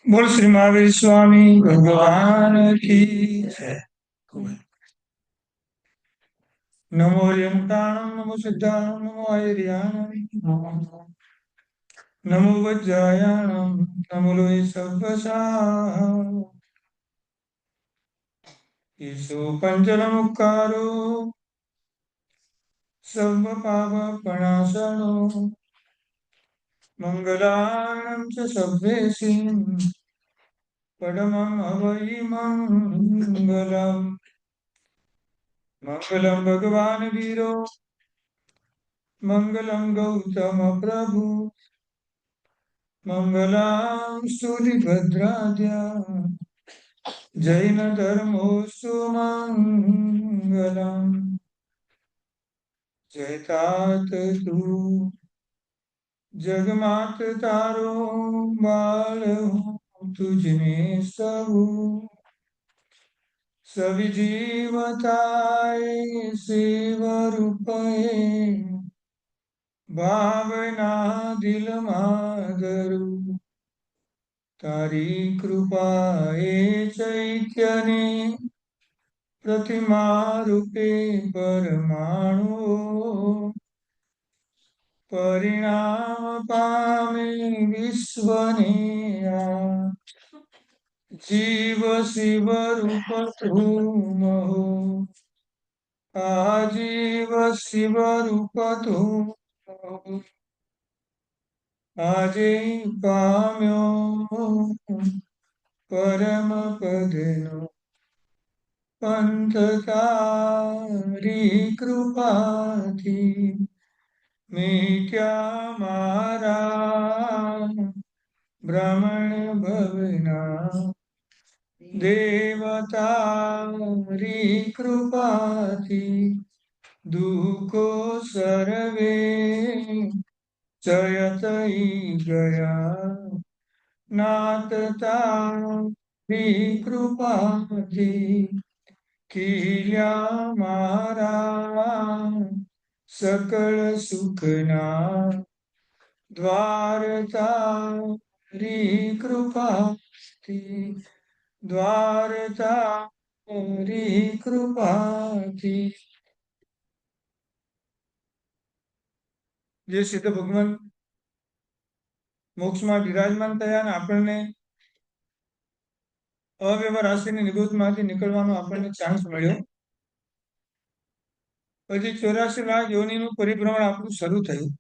बोल श्री महावीर स्वामी भगवान की जय। नमो यमकाणं नमो सिद्धाणं नमो आयर्याणं नमो वज्रायाणं नमो लोये सव्वसां ईशो पञ्चनमुक्कारो सर्वपापप्रणाशनो मङ्गलानं च सर्वेषिं परमं अवै मङ्गलम् मंगलम भगवान वीरो मंगलम गौतम प्रभु मंगलम सूर्यभद्राद्या जैन धर्मोस्तु मंगलम जयतात तू जगमात तारो बाल तुझने सब सभी जीवताए शिव रूपए भावना दिल माधरु तारी कृपा ए चैत्यने प्रतिमा रूपे परमाणु परिणाम पामे विश्वने जीव शिव रूप धूमहो आजीव शिव रूप धूमहो આજે પામ્યો પરમ પદનો પંથ તારી કૃપાથી મીટ્યા મારા બ્રાહ્મણ ભવના દેવતારી કૃપાથી દુઃખો સર્વે જયતઈ ગયા નાથ તારી કૃપાથી ખીલ્યા મારા સકળ સુખના દ્વાર તારી કૃપાથી દ્વાર તારી કૃપાથી જે સિદ્ધ ભગવાન મોક્ષમાં વિરાજમાન થયા અને આપણને અવ્યવહાર રાશિની નિગોદમાંથી નીકળવાનો આપણને ચાન્સ મળ્યો. પછી 84 લાખ યોનિનું પરિભ્રમણ આપણું શરૂ થયું.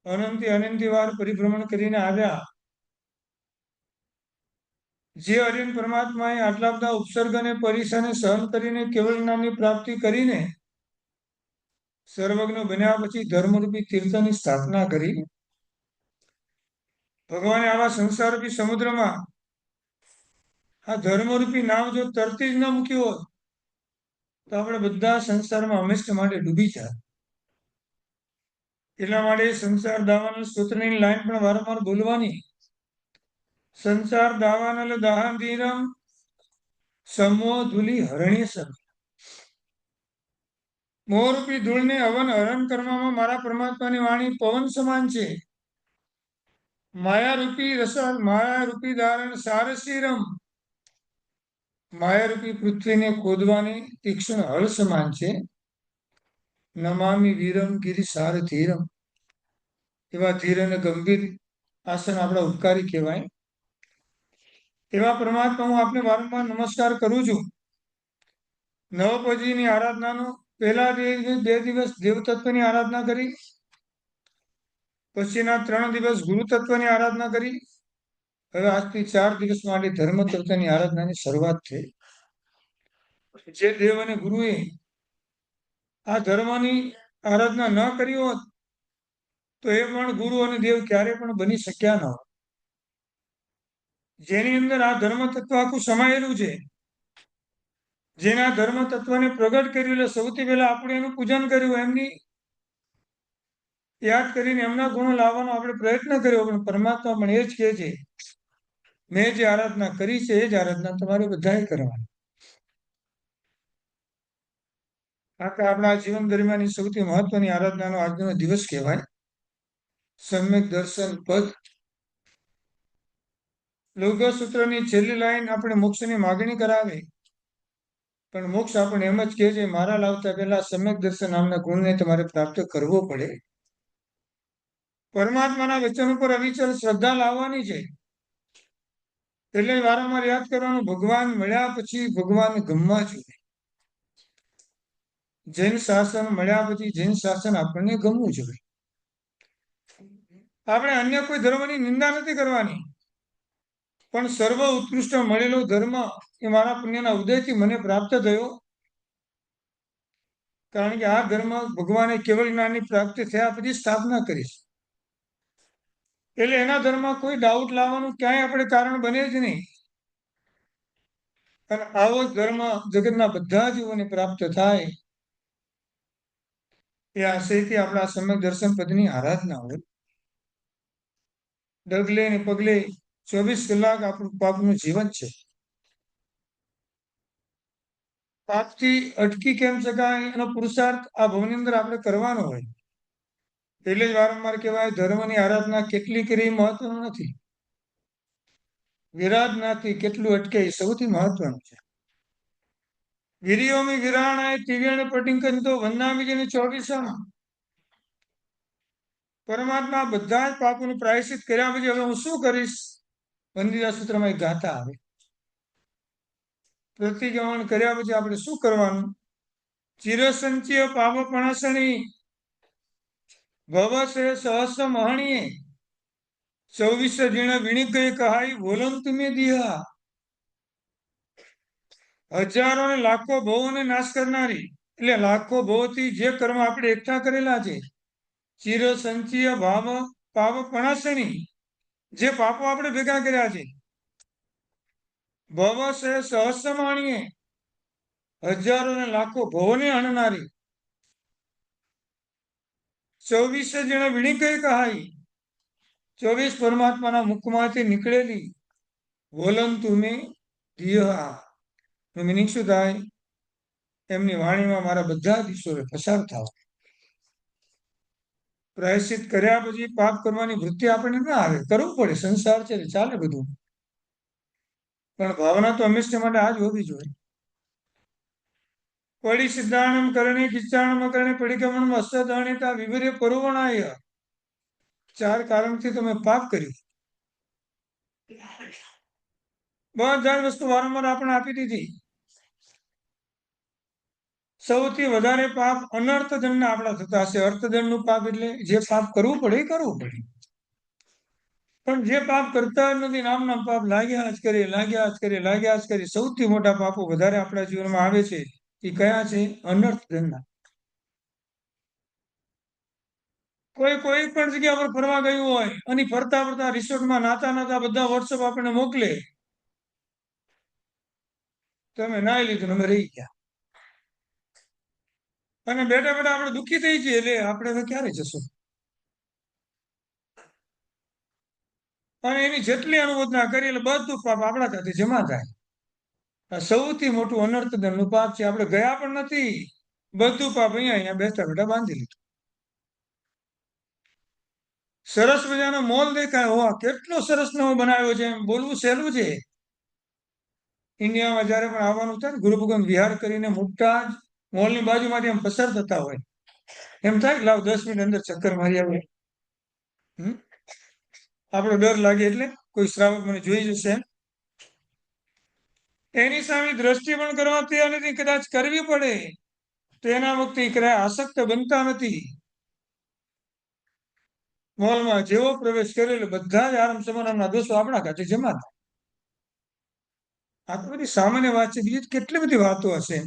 અનંતી વાર પરિભ્રમણ કરીને આવ્યા. જે હરિન પરમાત્માએ આટલા બધા ઉપસર્ગ અને પરીક્ષાને સહન કરીને કેવળ જ્ઞાનની પ્રાપ્તિ કરીને સર્વજ્ઞ બન્યા પછી ધર્મરૂપી તીર્થની સ્થાપના કરી. ભગવાને આવા સંસારરૂપી સમુદ્રમાં આ ધર્મરૂપી નાવ જો તરતી જ ન મૂકી હોત તો આપણે બધા સંસારમાં હંમેશા માટે ડૂબી જાય. એટલા માટે સંસાર દાવાનલ સ્તોત્રની લાઈન પણ વારંવાર બોલવાની. સંસાર દાવાનલ દાહાંધીરમ સમો ધૂલી હરણ્ય સર. મોહરૂપી ધૂળને હવન હરણ કરવામાં મારા પરમાત્માની વાણી પવન સમાન છે. માયારૂપી રસલ માયારૂપી ધારણ સારસીરમ. માયારૂપી પૃથ્વીને ખોદવાની તીક્ષ્ણ હળ સમાન છે. નમામિ વીરમ ગિરિસાર ધીરમ. એવા ધીર અને ગંભીર આસન આપણા ઉપકારી કહેવાય. એવા પરમાત્મા હું આપને વારંવાર નમસ્કાર કરું છું. નવપજીની આરાધનાનો પહેલા 2 દિવસ દેવતત્વની આરાધના કરી, પછીના 3 દિવસ ગુરુ તત્વની આરાધના કરી. હવે આજથી 4 દિવસ માટે ધર્મ તત્વની આરાધનાની શરૂઆત થઈ. જે દેવ અને ગુરુએ આ ધર્મની આરાધના ન કરી હોત તો એ પણ ગુરુ અને દેવ ક્યારે પણ બની શક્યા ન હોત. જેની અંદર આ ધર્મ તત્વ આખું સમાયેલું છે, જેના ધર્મ તત્વને પ્રગટ કર્યું, એટલે સૌથી પહેલા આપણે એનું પૂજન કર્યું, એમની યાદ કરીને એમના ગુણો લાવવાનો આપણે પ્રયત્ન કર્યો. પણ પરમાત્મા પણ એ જ કહે છે, મેં જે આરાધના કરી છે એ જ આરાધના તમારે બધાએ કરવાની. આખા આપણા જીવન દરમિયાન સૌથી મહત્વની આરાધનાનો આજનો દિવસ કહેવાય. સમ્યક દર્શન પદ. લોગસૂત્રની છેલ્લી લાઈન આપણે મોક્ષની માગણી કરાવે, પણ મોક્ષ આપણને એમ જ કહે છે, મારા લાવતા પહેલા સમ્યક દર્શન નામના ગુણને તમારે પ્રાપ્ત કરવો પડે. પરમાત્માના વચન ઉપર અવિચલ શ્રદ્ધા લાવવાની છે. એટલે વારંવાર યાદ કરવાનું, ભગવાન મળ્યા પછી ભગવાન ગમવા જોઈએ. જૈન શાસન મળ્યા પછી જૈન શાસન આપણને ગમવું જોઈએ. આપણે અન્ય કોઈ ધર્મની નિંદા નથી કરવાની, પણ સર્વ ઉત્કૃષ્ટ મળેલો ધર્મ એ મારા પુણ્યના ઉદયથી મને પ્રાપ્ત થયો. કારણ કે આ ધર્મ ભગવાને કેવળ જ્ઞાનની પ્રાપ્તિ થયા પછી સ્થાપના કરી છે. એટલે એના ધર્મમાં કોઈ ડાઉટ લાવવાનું ક્યાંય આપણે કારણ બને જ નહીં. અને આવો જ ધર્મ જગતના બધા જીવોને પ્રાપ્ત થાય, એ આશયથી આપણા સમ્યક દર્શન પદની આરાધના હોય. ડગલે ને પગલે 24 કલાક આપણું પાપનું જીવન છે. પાપથી અટકી કેમ શકાય એનો પુરુષાર્થ આ ભવની અંદર આપણે કરવાનો હોય. એટલે જ વારંવાર કહેવાય, ધર્મની આરાધના કેટલી કરી મહત્વનું નથી, વિરાધનાથી કેટલું અટકે એ સૌથી મહત્વનું છે. વિરિયોમી વિરાણાય તિવ્યણ પટિંકન તો વંદામી જેની 24. પરમાત્મા બધા જ પાપોનું પ્રાયશ્ચિત કર્યા પછી હવે હું શું કરીશ? વંદિતા સૂત્રમાં એક ગાથા આવે. પ્રતિક્રમણ કર્યા પછી આપણે શું કરવાનું? ચિરસંચય પાપ પણાસણી ભવસે સહસ્ર મહણીએ 24 જીણ વિણી ગઈ કહાઈ બોલન તુમે દિહા. હજારો ને લાખો ભવોને નાશ કરનારી, એટલે લાખો ભવોથી જે કર્મ આપણે એકઠા કરેલા છે, ચિર સંચય ભાવ પાપ પણાસણી, જે પાપો આપણે ભેગા કર્યા છે, ભવ સે સહસ્ર માણીએ, હજારો ને લાખો ભવોને હણનારી, 24 જણા વીણી કઈ કહાઈ, 24 પરમાત્માના મુખમાંથી નીકળેલી વોલન તુમે દિહા, મિનિંગ શું થાય? એમની વાણીમાં મારા બધા દિવસો પસાર થાવ. પ્રાયશ્ચિત કર્યા પછી પાપ કરવાની વૃત્તિ આપણને ના આવે, કરવું પડે, સંસાર છે ચાલે બધું, પણ ભાવના તો હંમેશા માટે આ જ હોવી જોઈએ. પડી સિદ્ધાણમ કરણે કિચ્ચાણમ કરણે પડીકમણમ અસ્તદાણિતા વિવરે પરુવણાય. 4 કારણથી તમે પાપ કર્યું. બધા વસ્તુ વારંવાર આપણે આપી દીધી. સૌથી વધારે પાપ અનર્થદંડના આપણા થતા હશે. અર્થદંડનું પાપ એટલે જે પાપ કરવું પડે એ કરવું પડે, પણ જે પાપ કરતા જ નથી, નામના પાપ લાગ્યા જ કરે, લાગ્યા જ કરે, લાગ્યા જ કરે. સૌથી મોટા પાપો વધારે આપણા જીવનમાં આવે છે, એ કયા છે? અનર્થદંડના. કોઈ પણ જગ્યા પર ફરવા ગયું હોય અને ફરતા ફરતા રિસોર્ટમાં નાતા નાતા બધા વોટ્સઅપ આપણને મોકલે, તમે નાઈ લીધું, અમે રહી ગયા, અને બેઠા બેઠા આપણે દુઃખી થઈ જઈએ, એટલે આપણે હવે ક્યારે જશું? અને એની જેટલી અનુમોદના કરી એટલે બધું પાપ આપણા સાથે જમા થાય. આ સૌથી મોટું અનર્થદંડનું પાપ છે. આપણે ગયા પણ નથી, બધું પાપ અહીંયા અહીંયા બેઠા બેઠા બાંધી લીધું. સરસ મજાનો મોલ દેખાય, હોવા કેટલો સરસ નવો બનાવ્યો છે, એમ બોલવું સહેલું છે. ઇન્ડિયામાં જયારે પણ આવવાનું થાય ને, ગુરુભગવાન વિહાર કરીને મોટા જ મોલની બાજુમાંથી એમ પસાર થતા હોય, એમ થાય કે લાવ 10 મિનિટ અંદર ચક્કર મારી આવે. આપણો ડર લાગે, એટલે કોઈ શ્રાવક મને જોઈ જશે એમ. એની સામે દ્રષ્ટિ પણ કરવા તૈયાર નથી, કદાચ કરવી પડે તો એના વખતે આસક્ત બનતા નથી. મોલમાં જેવો પ્રવેશ કરેલો બધા જ આરામ સમારામના દોષો આપણા ખાતે જમા થાય. આ તો બધી સામાન્ય વાત છે, બીજી કેટલી બધી વાતો હશે.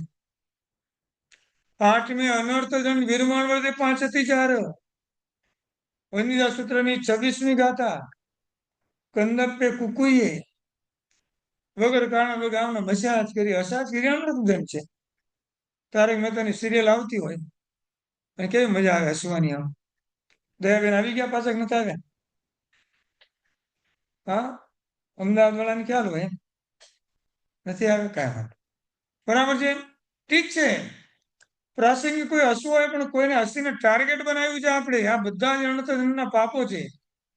8મી અનર્થદંડ વિરમણ વર્તે 5 હતી 4. વનિતા સૂત્રની 26મી ગાથા. કંદપ્પે કુકુઈએ વગર કારણ વગર ગામના મસાજ કરી, હસાજ કરી, અનર્થદંડ છે. તારક મહેતાની સિરિયલ આવતી હોય અને કેવી મજા આવે હસવાની. આમ દયાબેન આવી ગયા, પાછા નથી આવ્યા? હા, અમદાવાદ વાળાને ખ્યાલ હોય, નથી આવ્યા, કાંઈ વાંધો. બરાબર છે, ઠીક છે. પ્રાસંગિક કોઈ હસવું હોય પણ કોઈને હસીને ટાર્ગેટ બનાવ્યું છે આપણે. આ બધા જ અનંતના પાપો છે.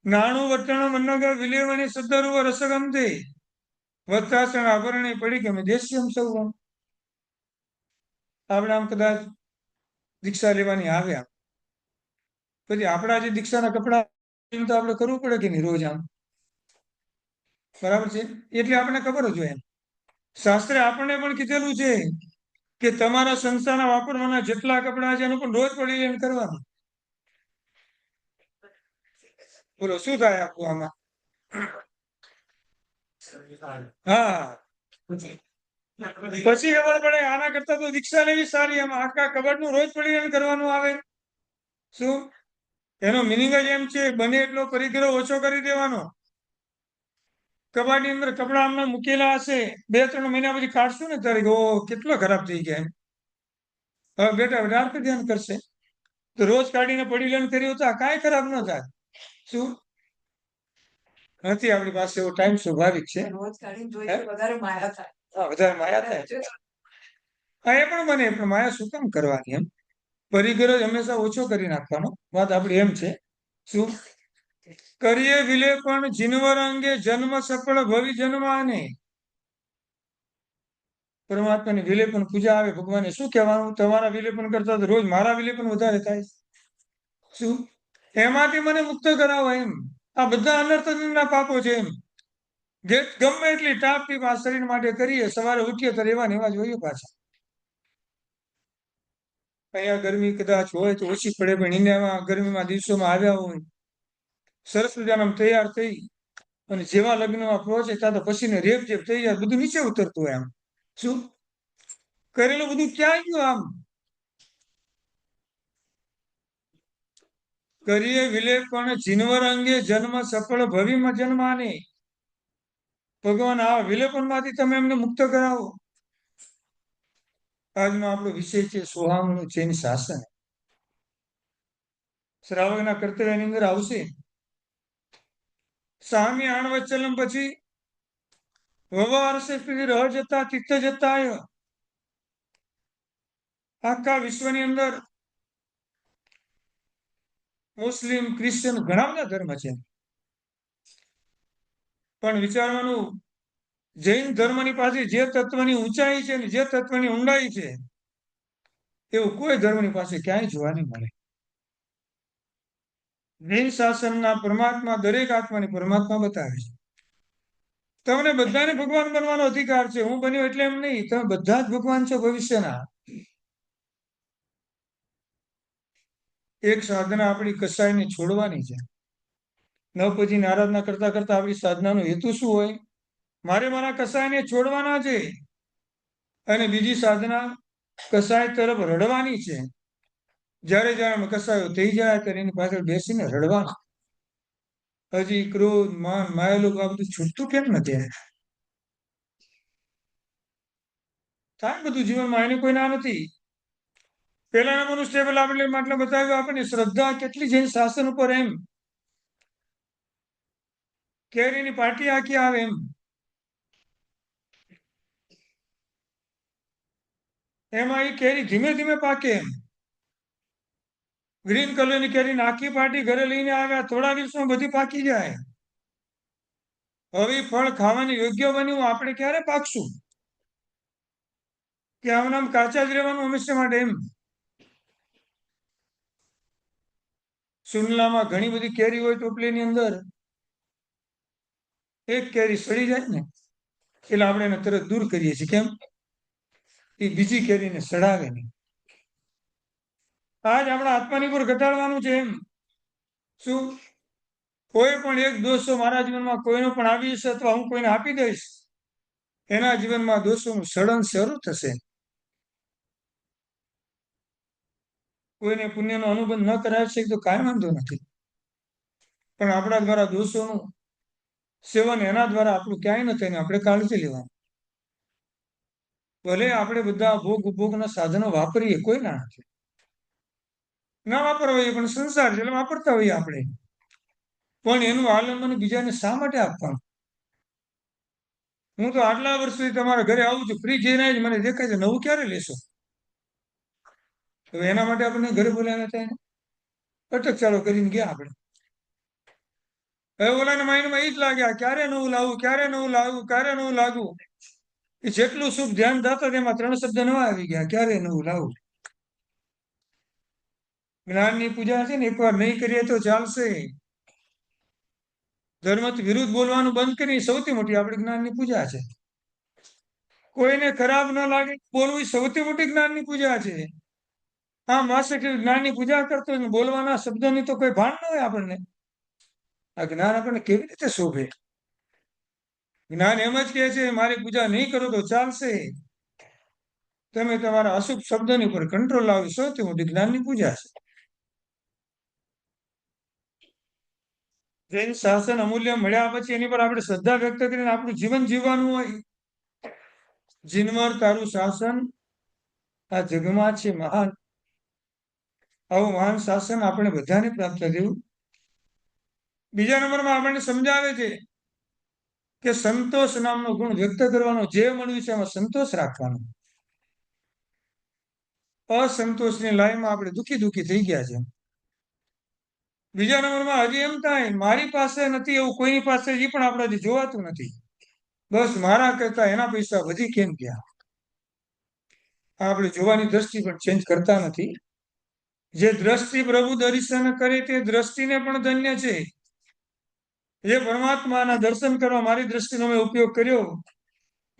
નાણું વટણ મન્નગર વિલેવણી સદ્દરુવ રસગમતે વત્રાસણ આભરણી પડી ગમે દેશી સૌ. આપણે આમ કદાચ દીક્ષા લેવાની આવ્યા પછી આપણા જે દીક્ષાના કપડા તો આપણે કરવું પડે કે નહીં રોજ આમ, બરાબર છે. એટલે આપણને ખબર જ હોય એમ. શાસ્ત્રે આપણને પણ કીધેલું છે કે તમારા સંસ્થાના વાપરવાના જેટલા કપડા છે એનું પણ રોજ પડી એમ કરવાનું. બોલો શું થાય આપવું આમાં? હા, પછી ખબર પડે આના કરતા તો દીક્ષા લેવી સારી. એમ આખા કબાટનું રોજ પડી એમ કરવાનું આવે. શું એનો મિનિંગ જ એમ છે બને એટલો પરિગ્રહ ઓછો કરી દેવાનો. કબાટની અંદર કપડા આમને મૂકેલા હશે, 2-3 મહિના પછી કાઢશું ને ત્યારે ઓ કેટલો ખરાબ થઈ ગયા એમ. હવે બેટા ડાર્ક ધ્યાન કરશે તો રોજ કાઢીને પડી લેન કર્યું તો કાંઈ ખરાબ ન થાય. શું નથી આપણી પાસે એવો ટાઈમ સ્વાભાવિક છે. વધારે માયા થાય. હા, વધારે માયા થાય. હા, એ પણ બને પણ માયા શું કામ કરવાની એમ. પરિગ્રહ હંમેશા ઓછો કરી નાખવાનો. વાત આપણી એમ છે. શું કરીએ વિલેપણ જીનવર અંગે જન્મ સફળ ભવિ જન્માને. પરમાત્માની વિલેપન પૂજા આવે ભગવાનને શું કહેવાનું? તમારા વિલેપન કરતા તો રોજ મારા વિલેપન વધારે થાય. શું એમાંથી મને મુક્ત કરાવો એમ. આ બધા અનર્થના પાપો છે એમ. જે ગમે એટલી ટાપ ટીપ આ શરીર માટે કરીએ, સવારે ઉઠીએ તો એવા ને એવા જોઈએ પાછા. અહીંયા ગરમી કદાચ હોય તો ઓછી પડે પણ ઇન્ડિયામાં ગરમીમાં દિવસોમાં આવ્યા હોય સરસ મજાના તૈયાર થઈ અને જેવા લગ્નમાં પહોંચે ત્યાં તો પછીને રેપ જેપ થઈ જાય, બધું નીચે ઉતરતું હોય આમ. શું કરેલું બધું ક્યાં ગયું આમ? કરીએ વિલેપણ જીનવર અંગે જન્મ સફળ ભવિમાં જન્માને. ભગવાન આ વિલેપનમાંથી તમે એમને મુક્ત કરાવો. આજનો આપણો વિષય છે સોહામણું જૈન શાસન. શ્રાવકના કર્તવ્યની અંદર આવશે સામી આણવચલમ પછી વવારસે રહ જતા તિત્ત જતા આખા વિશ્વની અંદર મુસ્લિમ ક્રિશ્ચિયન ઘણા બધા ધર્મ છે પણ વિચારવાનું જૈન ધર્મની પાસે જે તત્વની ઊંચાઈ છે ને જે તત્વની ઊંડાઈ છે એવું કોઈ ધર્મની પાસે ક્યાંય જોવા નહીં મળે. જૈન શાસનના પરમાત્મા દરેક આત્માને પરમાત્મા બતાવે છે. તમને બધાને ભગવાન બનવાનો અધિકાર છે. હું બન્યો એટલે એમ નહીં, તમે બધા જ ભગવાન છો ભવિષ્યના. એક સાધના આપણી કસાયને છોડવાની છે. નવપછીની આરાધના કરતા કરતા આપણી સાધનાનો હેતુ શું હોય? મારે મારા કસાયને છોડવાના છે. અને બીજી સાધના કસાય તરફ રડવાની છે. જ્યારે જ્યારે કસાયો થઈ જાય ત્યારે એની પાછળ બેસીને રડવાનું. હજી ક્રોધ માન માયેલું આ બધું છૂટતું કેમ નથી? થાય બધું જીવનમાં, એને કોઈ ના નથી. પેલાના મનુષ્ય પેલા આપણે એટલે બતાવ્યું આપણને શ્રદ્ધા કેટલી છે શાસન ઉપર એમ. કેરીની પાટી આખી આવે એમ. એમાં એ કેરી ધીમે ધીમે પાકે એમ. ગ્રીન કલરની કેરીની આખી પાટી ઘરે લઈને આવ્યા, થોડા દિવસમાં બધી પાકી જાય. હવે ફળ ખાવાની યોગ્ય બન્યું, આપણે ક્યારે પાકશું? કે આમ કાચા જ રહેવાનું હંમેશા માટે એમ. સુનલામાં ઘણી બધી કેરી હોય ટોપલીની અંદર, એક કેરી સડી જાય ને એટલે આપણે એને તરત દૂર કરીએ છીએ. કેમ? એ બીજી કેરીને સડાવે નહીં. આજ આપણા આત્માની પર ઘટાડવાનું છે એમ. શું કોઈ પણ એક દોષો મારા જીવનમાં કોઈનો પણ આવી જશે અથવા હું કોઈને આપી દઈશ, એના જીવનમાં દોષોનું સડન શરૂ થશે. કોઈને પુણ્યનો અનુબંધ ન કરાવી શકે તો કાંઈ વાંધો નથી, પણ આપણા દ્વારા દોષોનું સેવન એના દ્વારા આપણું ક્યાંય નથી. આપણે કાળજી લેવાની. ભલે આપણે બધા ભોગ ઉપભોગના સાધનો વાપરીએ, કોઈ ના નથી, ના વાપરવા હોઈએ પણ સંસાર છે એટલે વાપરતા હોઈએ આપણે. પણ એનું આલંબન બીજાને શા માટે આપવાનું? હું તો આટલા વર્ષથી તમારા ઘરે આવું છું, ફ્રી જઈને જ મને દેખાય છે, નવું ક્યારે લેશો? હવે એના માટે આપણને ઘરે બોલાવ્યા હતા એને અટક ચાલો કરીને ગયા આપણે. હવે ઓલાના માઇન્ડમાં એ જ લાગ્યા ક્યારે નવું લાવવું, ક્યારે નવું લાવવું, ક્યારે નવું લાગવું. એ જેટલું શુભ ધ્યાન થતા તેમાં 3 શબ્દ નવા આવી ગયા, ક્યારે નવું લાવવું. જ્ઞાનની પૂજા છે ને એકવાર નહીં કરીએ તો ચાલશે. ધર્મથી વિરુદ્ધ બોલવાનું બંધ કરી સૌથી મોટી આપણી જ્ઞાનની પૂજા છે. કોઈને ખરાબ ન લાગે બોલવું એ સૌથી મોટી જ્ઞાનની પૂજા છે. આ માસે જ્ઞાનની પૂજા કરતો હોય બોલવાના શબ્દોની તો કોઈ ભાન ન હોય આપણને. આ જ્ઞાન આપણને કેવી રીતે શોભે? જ્ઞાન એમ જ કહે છે મારી પૂજા નહીં કરો તો ચાલશે. તમે તમારા અશુભ શબ્દોની ઉપર કંટ્રોલ લાવી સૌથી મોટી જ્ઞાનની પૂજા છે. જૈન શાસન અમૂલ્ય મળ્યા પછી એની પર આપણે શ્રદ્ધા વ્યક્ત કરીને આપણું જીવન જીવવાનું હોય. જીનવર તારું શાસન આ જગમાં છે મહાન. આવું મહાન શાસન આપણે બધાને પ્રાપ્ત થયું. બીજા નંબરમાં આપણને સમજાવે છે કે સંતોષ નામનો ગુણ વ્યક્ત કરવાનો, જે મળ્યું છે એમાં સંતોષ રાખવાનો. અસંતોષની લાઈનમાં આપણે દુઃખી થઈ ગયા છે. બીજા નંબરમાં હજી એમ થાય મારી પાસે નથી એવું કોઈની પાસે એ પણ આપણાથી જોવાતું નથી. બસ મારા કરતા એના પૈસા વધી કેમ ગયા. આપણે જોવાની દ્રષ્ટિ પણ ચેન્જ કરતા નથી. જે દ્રષ્ટિ પ્રભુ દર્શન કરે તે દ્રષ્ટિને પણ ધન્ય છે. જે પરમાત્માના દર્શન કરવા મારી દ્રષ્ટિનો મેં ઉપયોગ કર્યો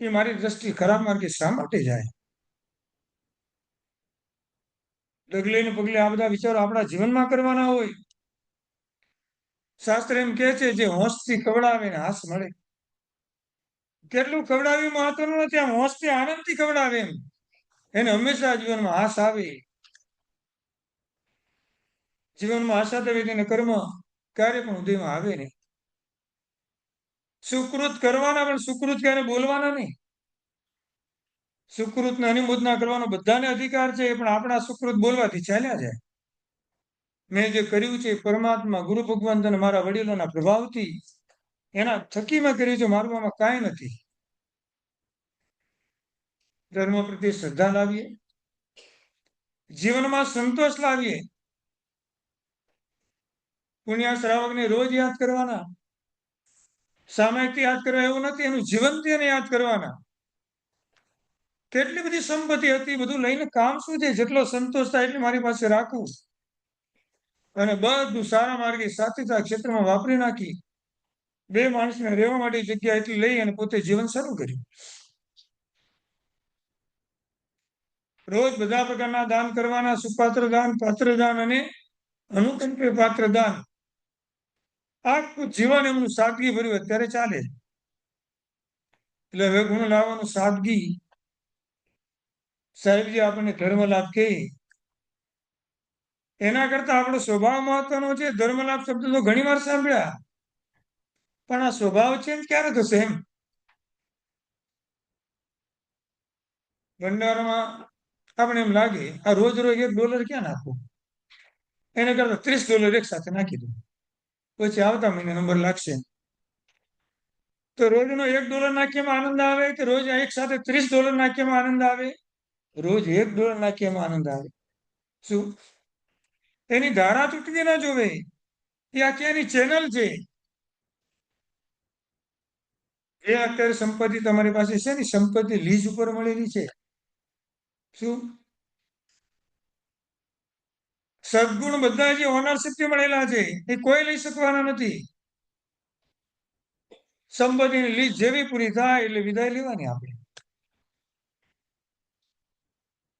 એ મારી દ્રષ્ટિ ખરાબ માર્ગે શા માટે જાય? ડગલે ને પગલે આ બધા વિચારો આપણા જીવનમાં કરવાના હોય. શાસ્ત્ર એમ કે છે જે હોંશથી ખવડાવે ને હાસ મળે. કેટલું ખવડાવ્યું મહત્વનું નથી, આમ હોંશથી આનંદથી ખવડાવે એમ એને હંમેશા જીવનમાં હાસ આવે. જીવનમાં આશા થવી તેને કર્મ ક્યારે પણ ઉદયમાં આવે નહીં. સુકૃત કરવાના પણ સુકૃત ક્યારે બોલવાના નહીં. સુકૃતને અનુમોદના કરવાનો બધાને અધિકાર છે પણ આપણા સુકૃત બોલવાથી ચાલ્યા જાય. મેં જે કર્યું છે પરમાત્મા ગુરુ ભગવાન અને મારા વડીલોના પ્રભાવથી એના થકી મેં કર્યું છે, મારું આમાં કાંઈ નથી. ધર્મ પ્રત્યે શ્રદ્ધા લાવીએ, જીવનમાં સંતોષ લાવીએ. પુણ્ય શ્રાવકને રોજ યાદ કરવાના. સામાયિકથી યાદ કરવા એવું નથી, એનું જીવનથી એને યાદ કરવાના. કેટલી બધી સંપત્તિ હતી, બધું લઈને કામ શું છે? જેટલો સંતોષ થાય એટલે મારી પાસે રાખવું અને બધું સારા માર્ગે સાત્વિકતા ક્ષેત્રમાં વાપરી નાખી. બે માણસને રહેવા માટે જગ્યા એટલી લઈ અને પોતે જીવન શરૂ કર્યું. રોજ બધા પ્રકારના દાન કરવાના, સુપાત્ર દાન, પાત્ર દાન અને અનુકંપે પાત્ર દાન. આખું જીવન એમનું સાદગી ભર્યું અત્યારે ચાલે. એટલે હવે ગુણ લાવવાનું સાદગી. સાહેબજી આપણને ધર્મ લાભ કહે એના કરતા આપણો સ્વભાવ મહત્વનો છે. ધર્મ લાભ શબ્દ તો ઘણી વાર સાંભળ્યા પણ આ સ્વભાવ ચેન્જ ક્યારે થશે એમ? ભંડારામાં આપણે એમ લાગે આ રોજ $1 ક્યાં નાખવું, એને કરતા $30 એક સાથે નાખી દો, પછી આવતા મહિને નંબર લાગશે. તો રોજનો $1 નાખીમાં આનંદ આવે કે રોજ એક સાથે $30 નાખીમાં આનંદ આવે? રોજ $1 નાખીમાં આનંદ આવે. શું એની ધારા તૂટવી ના જોવે? એ આખી એની ચેનલ છે. એ અત્યારે સંપત્તિ તમારી પાસે છે ને, સંપત્તિ લીઝ ઉપર મળેલી છે. શું સદગુણ બધા જે ઓનરશિપથી મળેલા છે એ કોઈ લઈ શકવાના નથી. સંપત્તિની લીઝ જેવી પૂરી થાય એટલે વિદાય લેવાની આપણે.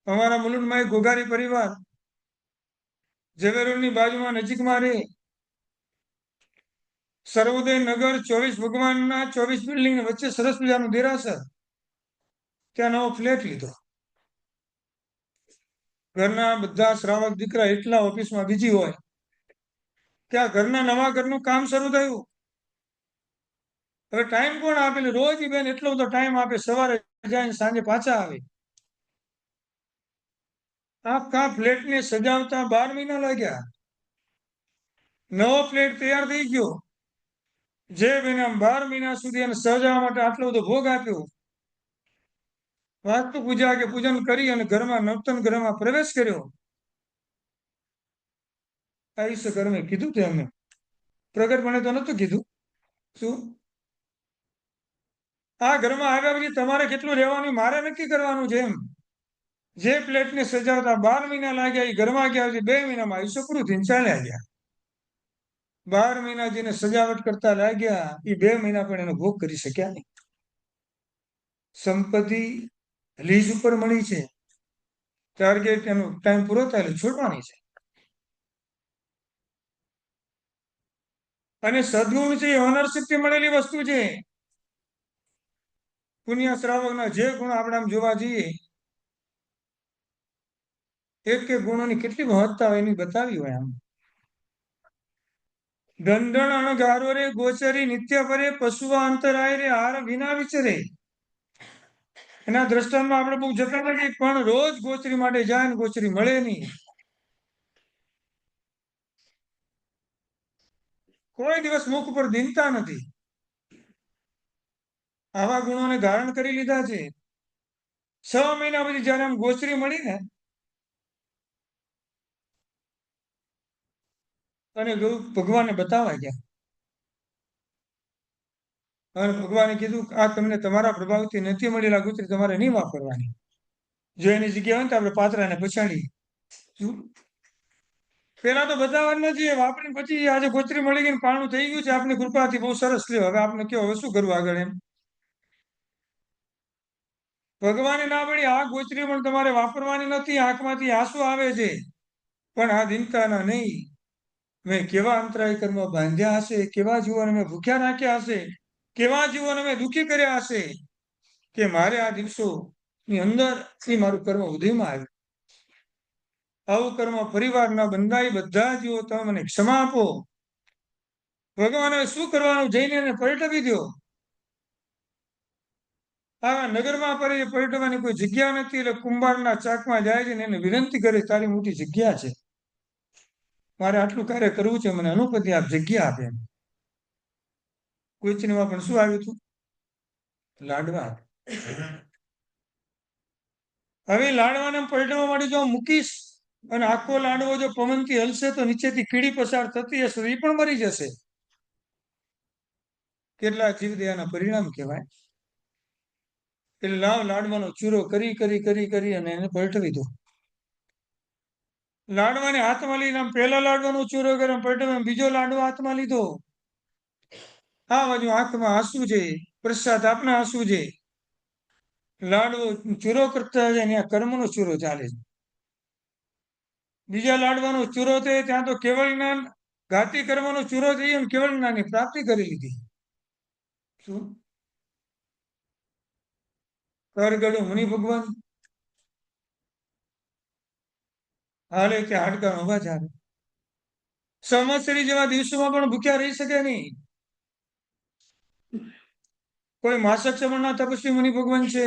અમારા મુલુંડમાં એક ગોગારી પરિવાર ઝવેરોની બાજુમાં નજીકમાં રહે. સર્વોદય નગર 24 ભગવાનના 24 બિલ્ડિંગ વચ્ચે સરસ મજાનું દેરાસર. ત્યાં નવો ફ્લેટ લીધો. ઘરના બધા શ્રાવક દીકરા એટલા ઓફિસમાં બીજી હોય. ત્યાં ઘરના નવા ઘરનું કામ શરૂ થયું. હવે ટાઈમ કોણ આપે? રોજ બેન એટલો બધો ટાઈમ આપે, સવારે જાય સાંજે પાછા આવે. આખા ફ્લેટને સજાવતા 12 મહિના લાગ્યા. નવો ફ્લેટ તૈયાર થઈ ગયો. જે બેને 12 મહિના સુધી એને સજાવવા માટે આટલો બધો ભોગ આપ્યો. વાસ્તુ પૂજા કે પૂજન કરી અને ઘરમાં નૂતન ઘરમાં પ્રવેશ કર્યો. આયુષ્ય કર્મે કીધું તે અમે પ્રગટપણે તો નતું કીધું. શું આ ઘરમાં આવ્યા પછી તમારે કેટલું રહેવાનું મારે નક્કી કરવાનું છે એમ. જે પ્લેટને સજાવતા 12 મહિના લાગ્યા એ ઘરમાં ગયા પછી 2 મહિનામાં આયુષ્ય પૂરું થઈને ચાલ્યા ગયા. 12 મહિના જેને સજાવટ કરતા લાગ્યા એ 2 મહિના પણ એનો ભોગ કરી શક્યા નહીં. સંપત્તિ લીઝ ઉપર મળી છે, ટાર્ગેટ એનો ટાઈમ પૂરો થાય એટલે છોડવાની છે. અને સદગુણ છે એ ઓનરશિપ થી મળેલી વસ્તુ છે. પુણ્ય શ્રાવકના જે ગુણ આપણે આમ જોવા જઈએ, એક એક ગુણોની કેટલી મહત્તા હોય એની બતાવી હોય આમ. દંડણ અણગારો રે ગોચરી નિત્ય પરે પશુવા અંતરાય રે હાર વિના વિચરે. એના દ્રષ્ટાંતમાં આપણે બહુ જતા નથી, પણ રોજ ગોચરી માટે જાય ને ગોચરી મળે નહીં. કોઈ દિવસ મુખ ઉપર દીનતા નથી. આવા ગુણોને ધારણ કરી લીધા છે. 6 મહિના પછી જયારે આમ ગોચરી મળી ને અને ભગવાનને બતાવવા ગયા. અને ભગવાને કીધું આ તમને તમારા પ્રભાવથી નથી મળેલા ગોચરી તમારે નહીં વાપરવાની. જો એની જગ્યા હોય ને તો આપણે પાત્રાને પછાડી. પેલા તો બતાવવા નથી, વાપરીને પછી આજે ગોચરી મળી ગઈ પાણું થઈ ગયું છે આપની કૃપાથી બહુ સરસ લ્યો હવે આપણે કયો હવે શું કરવું આગળ એમ. ભગવાને ના પડી આ ગોચરી પણ તમારે વાપરવાની નથી, આંખમાંથી આંસુ આવે છે પણ આ દિનતાના નહીં. મેં કેવા અંતરાય કર્મ બાંધ્યા હશે, કેવા જીવોને મેં ભૂખ્યા રાખ્યા હશે, કેવા જીવોને મેં દુઃખી કર્યા હશે કે મારે આ દિવસોની અંદર થી મારું કર્મ ઉદયમાં આવ્યું. આવું કર્મ પરિવાર ના બંધાય બધા જીવો તમે મને ક્ષમા આપો. ભગવાને શું કરવાનું જઈને એને પલટાવી દો. આ નગરમાં પલટવાની કોઈ જગ્યા નથી એટલે કુંભારના ચાકમાં જાય છે ને એને વિનંતી કરે તારી મોટી જગ્યા છે, મારે આટલું કાર્ય કરવું છે, મને અનુપતિ આપ જગ્યા આપે. કોઈચનીમાં પણ શું આવ્યું હતું? લાડવા. હવે લાડવાને પલટવા માટે જો મૂકીશ અને આખો લાડવો જો પવનથી હલશે તો નીચેથી કીડી પસાર થતી હશે એ પણ મરી જશે. કેટલા જીવદયાના પરિણામ કહેવાય. એટલે લાવ લાડવાનો ચૂરો કરી કરી કરી કરી અને એને પલટવી દો. લાડવાને હાથમાં લઈને આમ પહેલા લાડવાનો ચૂરો કર્યો પલટવા, બીજો લાડવો હાથમાં લીધો. આ બાજુ આંખમાં આંસુ છે, પ્રસાદ આપના આંસુ છે. લાડવો ચૂરો કરતા જાય ત્યાં કર્મનો ચૂરો ચાલે છે. બીજા લાડવાનો ચૂરો થયો ત્યાં તો કેવળ જ્ઞાન ઘાતી કર્મનો ચૂરો થઈ અને કેવળ જ્ઞાનની પ્રાપ્તિ કરી લીધી. શું કરગડું મુનિ ભગવાન હાલે કે હાડકાનો અવાજ આવે. સંવત્સરી જેવા દિવસોમાં પણ ભૂખ્યા રહી શકે નહીં. કોઈ માસક ચમણના તપસ્વી મુનિ ભગવાન છે,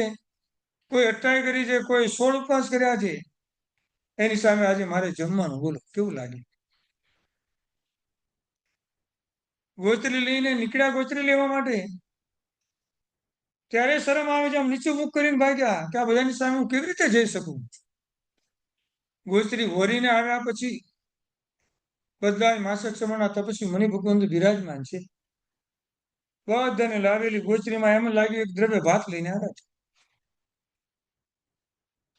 કોઈ અટ્ટાઈ કરી છે, કોઈ 16 ઉપવાસ કર્યા છે. એની સામે આજે મારે જમવાનું, બોલો કેવું લાગે? ગોચરી લઈને નીકળ્યા ગોચરી લેવા માટે, ત્યારે શરમ આવે છે, આમ નીચું મુખ કરીને ભાગ્યા કે આ બધાની સામે હું કેવી રીતે જઈ શકું. ગોચરી વરીને આવ્યા પછી બધા માસક સમયના તપસ્વી મુનિ ભગવાન બિરાજમાન છે. બધાને લાવેલી ગોચરીમાં એમ લાગ્યું એક દ્રવ્ય ભાત લઈને આવ્યા છે.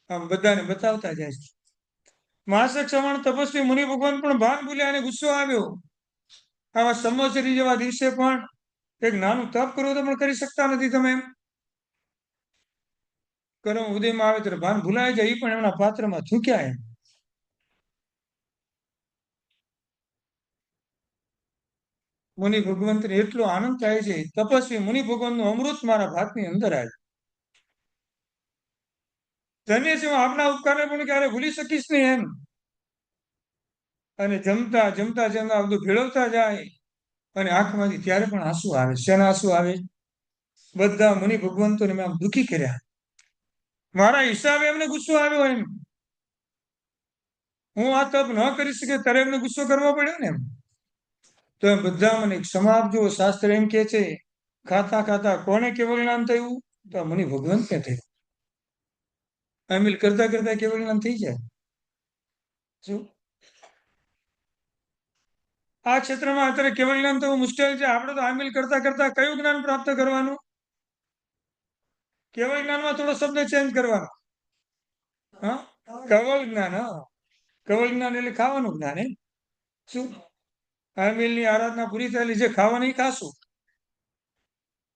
આમ બધાને બતાવતા જાય છે. માસક સમણ તપસ્વી મુનિ ભગવાન પણ ભાન ભૂલ્યા અને ગુસ્સો આવ્યો. આવા સંવત્સરી જેવા દિવસે પણ એક નાનું તપ કરવું તો પણ કરી શકતા નથી તમે એમ. કર્મ ઉદયમાં આવે ત્યારે ભાન ભૂલાય જાય, એ પણ એમના પાત્રમાં થૂક્યા એમ. મુનિ ભગવંતને એટલો આનંદ થાય છે, તપસ્વી મુનિ ભગવંતનું અમૃત મારા ભાતની અંદર આવ્યું. ધન્ય છે, હું આપના ઉપકારને પણ ક્યારે ભૂલી શકીશ નહીં એમ. અને જમતા જમતા જમતા બધું ભેળવતા જાય અને આંખમાંથી ત્યારે પણ આંસુ આવે. શેના આંસુ આવે? બધા મુનિ ભગવંતોને મેં આમ દુઃખી કર્યા. મારા હિસાબે એમને ગુસ્સો આવ્યો એમ. હું આ તપ ન કરી શકે ત્યારે એમને ગુસ્સો કરવો પડ્યો ને એમ. તો એમ બધા મને ક્ષમા આપજો. શાસ્ત્ર એમ કે છે ખાતા ખાતા કોને કેવળ જ્ઞાન થયું? તો મુનિ ભગવંતને થયું. અમિલ કરતા કરતા કેવળ જ્ઞાન થઈ જાય. શું આ ક્ષેત્રમાં અત્યારે કેવળ જ્ઞાન થવું મુશ્કેલ છે. આપણે તો આમિલ કરતા કરતા કયું જ્ઞાન પ્રાપ્ત કરવાનું? કેવળ જ્ઞાનમાં થોડો શબ્દ ચેન્જ કરવાનો. હા, કવળ જ્ઞાન. હા, કવળ જ્ઞાન એટલે ખાવાનું જ્ઞાન. એમ શું? આમિલની આરાધના પૂરી થયેલી છે, ખાવાની ખાશું,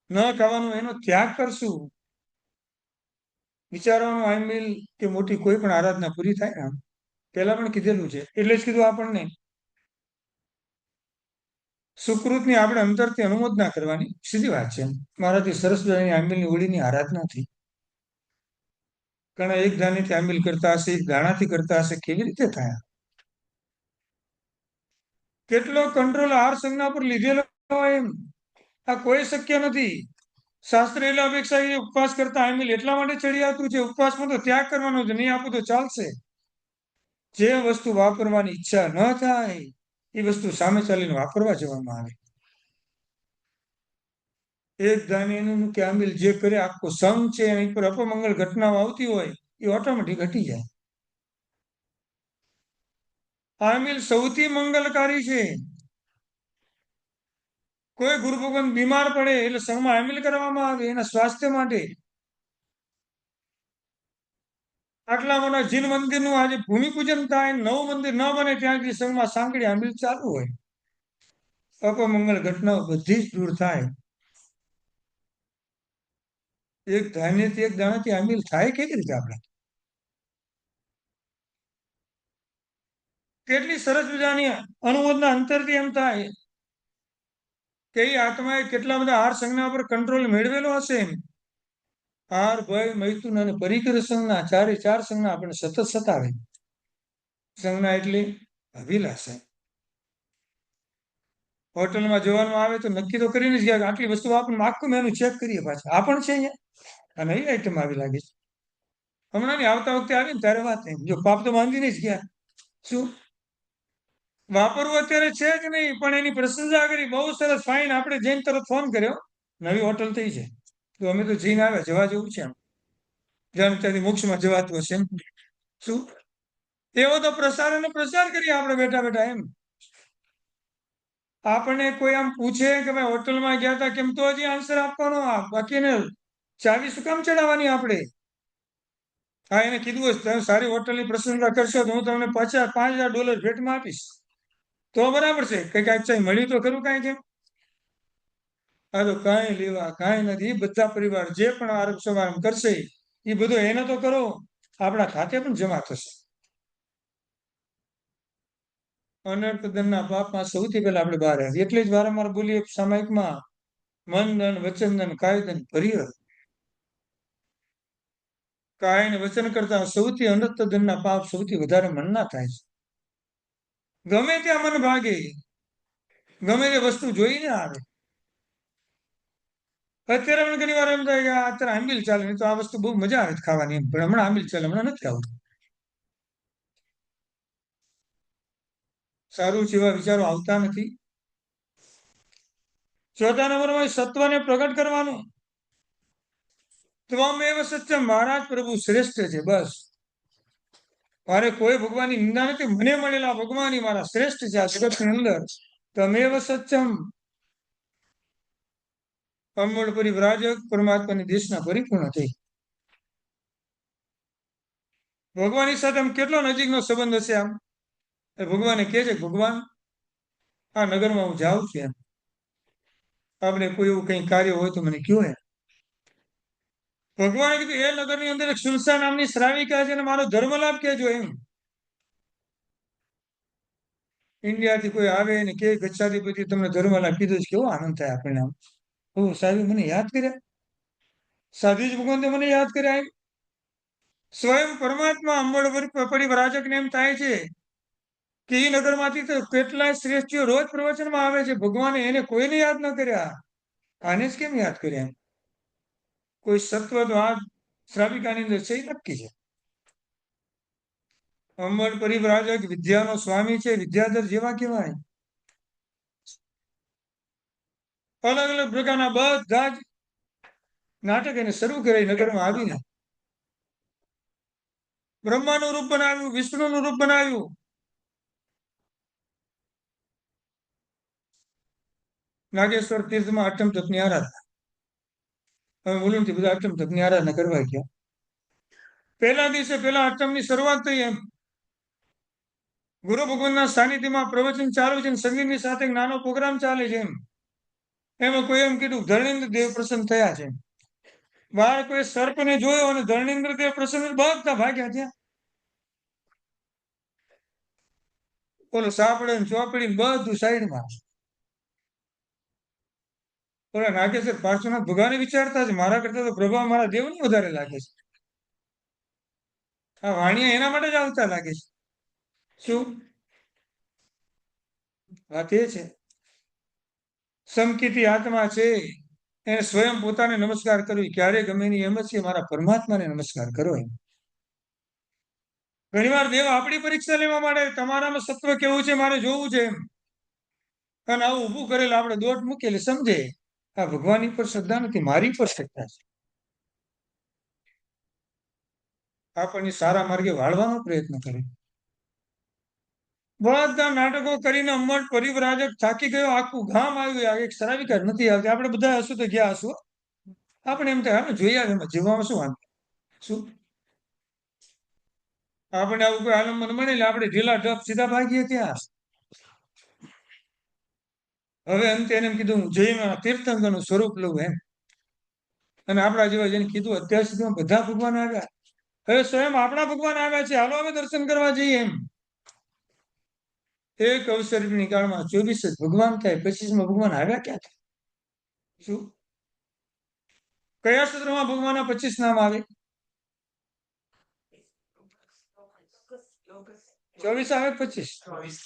ન ખાવાનું એનો ત્યાગ કરશું. વિચારવાનું આમિલ કે મોટી કોઈ પણ આરાધના પૂરી થાય ને, પેલા પણ કીધેલું છે, એટલે જ કીધું આપણને સુકૃતની આપણે અંતરથી અનુમોદના કરવાની. સીધી વાત છે. મારાથી સરસ મજાની આમિલની હોળીની આરાધના થઈ. ઘણા એક દાનેથી આમિલ કરતા હશે, એક દાણાથી કરતા હશે, કેવી રીતે થાય? કેટલો કંટ્રોલ આહાર સંજ્ઞા પર લીધેલો હોય એમ આ કોઈ શક્ય નથી. શાસ્ત્ર એટલે અપેક્ષા એ ઉપવાસ કરતા આમિલ એટલા માટે ચડી આવતું છે. ઉપવાસમાં તો ત્યાગ કરવાનો છે, નહીં આપું તો ચાલશે. જે વસ્તુ વાપરવાની ઈચ્છા ન થાય એ વસ્તુ સામે ચાલીને વાપરવા જવામાં આવે. એક ધાન્યનું કે આમિલ જે કરે આખો સંઘ છે એની પર અપમંગલ ઘટનાઓ આવતી હોય એ ઓટોમેટિક ઘટી જાય. આમિલ સૌથી મંગલકારી છે. કોઈ ગુરુ ભગવાન બીમાર પડે એટલે સંઘમાં આમિલ કરવામાં આવે એના સ્વાસ્થ્ય માટે. આટલા મોટા જીન મંદિરનું આજે ભૂમિપૂજન થાય, નવું મંદિર ન બને ત્યાં સુધી સંઘમાં સાંકળી આમિલ ચાલુ હોય. અપમંગલ ઘટનાઓ બધી જ દૂર થાય. એક ધાન્યથી એક દાણાથી આમિલ થાય કેવી રીતે? આપણે કેટલી સરસ મજાની અનુમોદના અંતરથી એમ થાય કે એ આત્માએ કેટલા બધા આહાર સંજ્ઞા પર કંટ્રોલ મેળવેલો હશે. એમ હાર, ભય, મૈથુન અને પરિકર સંજ્ઞા, ચારે ચાર સંજ્ઞા આપણે સતત સતાવે. સંજ્ઞા એટલે અભિલાષા. હોટલમાં જવાનું આવે તો નક્કી તો કરીને જ ગયા કે આટલી વસ્તુ આપણને આખું મેનુ ચેક કરીએ. પાછા આ પણ છે અહીંયા, અને એ આઈટમ આવી લાગે છે. હમણાં ની આવતા વખતે આવી ને ત્યારે વાત એમ, જો પાપ તો બાંધીને જ ગયા. શું વાપરવું અત્યારે છે જ નહીં, પણ એની પ્રશંસા કરી, બહુ સરસ, ફાઇન. આપણે જઈને તરત ફોન કર્યો, નવી હોટલ થઈ છે, તો અમે તો જઈને આવ્યા, જવા જેવું છે. આમ જાણ ત્યાંથી મોક્ષમાં જવાતું હશે એમ. શું એવો તો પ્રસાર અને પ્રચાર કરીએ આપણે બેઠા બેઠા એમ. આપણને કોઈ આમ પૂછે કે ભાઈ હોટલમાં ગયા હતા કેમ, તો હજી આન્સર આપવાનો. બાકીને ચાવી શું કામ ચડાવવાની આપણે? હા, એને કીધું હશે તમે સારી હોટલની પ્રશંસા કરશો તો હું તમને $5,000 ભેટમાં આપીશ. તો બરાબર છે. કઈ કાંઈ મળ્યું તો ખરું કાંઈ? કેમ આ તો કાંઈ લેવા કાંઈ નથી. એ બધા પરિવાર જે પણ આરંભ સમારંભ કરશે એ બધું એને તો કરો, આપણા ખાતે પણ જમા થશે. અનર્થદનના પાપમાં સૌથી પહેલા આપણે બહાર આવ્યા. એટલે જ વારંવાર બોલીએ સામાયિકમાં, મન દન વચન દન કાય દન પરિહર. કાય ને વચન કરતા સૌથી અનર્થદનના પાપ સૌથી વધારે મનના થાય છે. ગમે ત્યાં મન ભાગે, ગમે તે વસ્તુ જોઈને આવે. અત્યારે મને ઘણી વાર એમ થાય કે અત્યારે આંબીલ ચાલે, નહીં તો આ વસ્તુ બહુ મજા આવે છે ખાવાની એમ, પણ હમણાં આંબીલ ચાલે, હમણાં નથી આવતું. સારું છે, એવા વિચારો આવતા નથી. ચોથા નંબરમાં સત્વને પ્રગટ કરવાનું. ત્વમેવ સત્યમ, મહારાજ પ્રભુ શ્રેષ્ઠ છે. બસ, મારે કોઈ ભગવાનની નિંદા નથી. મને મળેલા ભગવાન ઈ મારા શ્રેષ્ઠ છે આ જગતની અંદર. ત્વમેવ સત્યમ, અમળ પરિવ્રાજક, પરમાત્માની દેશના પરિપૂર્ણ થઈ. ભગવાનની સાથે આમ કેટલો નજીકનો સંબંધ હશે. આમ ભગવાને કહે છે, ભગવાન આ નગરમાં હું જાઉં છું એમ, આપણે કોઈ એવું કઈ કાર્ય હોય તો મને કયો. એમ ભગવાને કીધું એ નગરની અંદર એક સુલસા નામની શ્રાવિકા છે, અને મારો ધર્મ લાભ કહેજો એમ. ઇન્ડિયાથી કોઈ આવે ને કે ગચ્છાધિપતિ તમને ધર્મ લાભ કીધો છે, કેવો આનંદ થાય આપણને. આમ ઓ સાહેબ મને યાદ કર્યા, સાધી જ ભગવાન મને યાદ કર્યા. એમ સ્વયં પરમાત્મા અંબળ પરિવરાજકને એમ થાય છે કે એ નગરમાંથી તો કેટલાય શ્રેષ્ઠીઓ રોજ પ્રવચનમાં આવે છે. ભગવાને એને કોઈને યાદ ન કર્યા, આને જ કેમ યાદ કર્યા? એમ કોઈ સત્વ તો આ શ્રાવિકાની અંદર છે, એ નક્કી છે. અંબળ પરિવ્રાજક વિદ્યાનો સ્વામી છે, વિદ્યાધર જેવા કહેવાય. અલગ અલગ પ્રકારના બધા જ નાટક એને શરૂ કરે નગરમાં આવીને. બ્રહ્માનું રૂપ બનાવ્યું, વિષ્ણુનું રૂપ બનાવ્યું. નાગેશ્વર તીર્થમાં અષ્ટમ તપની આરાધના. હવે મુલુંડથી બધા અષ્ટમ તપની આરાધના કરવા ગયા. પહેલા દિવસે પહેલા અષ્ટમની શરૂઆત થઈ. એમ ગુરુ ભગવાનના સાનિધ્યમાં પ્રવચન ચાલુ છે, સંગીતની સાથે એક નાનો પ્રોગ્રામ ચાલે છે. એમાં કોઈ એમ કીધું ધર્મેન્દ્ર દેવ પ્રસન્ન થયા છે. બહાર કોઈ સર્પને જોયો અને ધર્મેન્દ્ર દેવ પ્રસન્ન બધા ભાગ્યા ત્યાં. ઓલો સાપડે ચોપડી બધું સાઈડમાં. ઓલા નાગેશ્વર પાર્શ્વનાથ ભગવાને વિચારતા છે મારા કરતા તો પ્રભાવ મારા દેવની વધારે લાગે છે. આ વાણિયા એના માટે જ આવતા લાગે છે. શું વાત એ છે? સમકીતી આત્મા છે, એને સ્વયં પોતાને નમસ્કાર કરવી ક્યારે ગમે નહીં. એમ જ છે મારા પરમાત્માને નમસ્કાર કરો. એમ ઘણી વાર દેવ આપણી પરીક્ષા લેવા માટે તમારામાં સત્વ કેવું છે મારે જોવું છે. એમ અને આવું ઊભું કરેલું આપણે દોટ મૂકેલી સમજે આ ભગવાનની પર શ્રદ્ધા નથી, મારી પર શ્રદ્ધા છે. આપણને સારા માર્ગે વાળવાનો પ્રયત્ન કરે. બધા નાટકો કરીને અમર પરિવ્રાજક થાકી ગયો, આખું ગામ આવ્યું. એક શ્રાવિકા નથી આવતી. આપણે બધા હશું તો ગયા હશું. આપણે એમ થાય જોઈ આવે એમાં જીવવામાં શું વાંધો. શું આપણે આવું કોઈ આલંબન મળે એટલે આપણે ઢીલા ઢપ સીધા ભાગીએ ત્યાં. હવે અંતે એને એમ કીધું જઈને તીર્થંકરનું સ્વરૂપ લઉં એમ. અને આપણા જેવા જેને કીધું અત્યાર સુધીમાં બધા ભગવાન આવ્યા. હવે સ્વયં આપણા ભગવાન આવ્યા છે, હાલો અમે દર્શન કરવા જઈએ. એમ એક અવસરની કાળમાં 24 જ ભગવાન થાય, 25માં ભગવાન આવ્યા ક્યાંથી? શું કયા સૂત્રમાં ભગવાનના 25 નામ આવે? 24 આવે 25?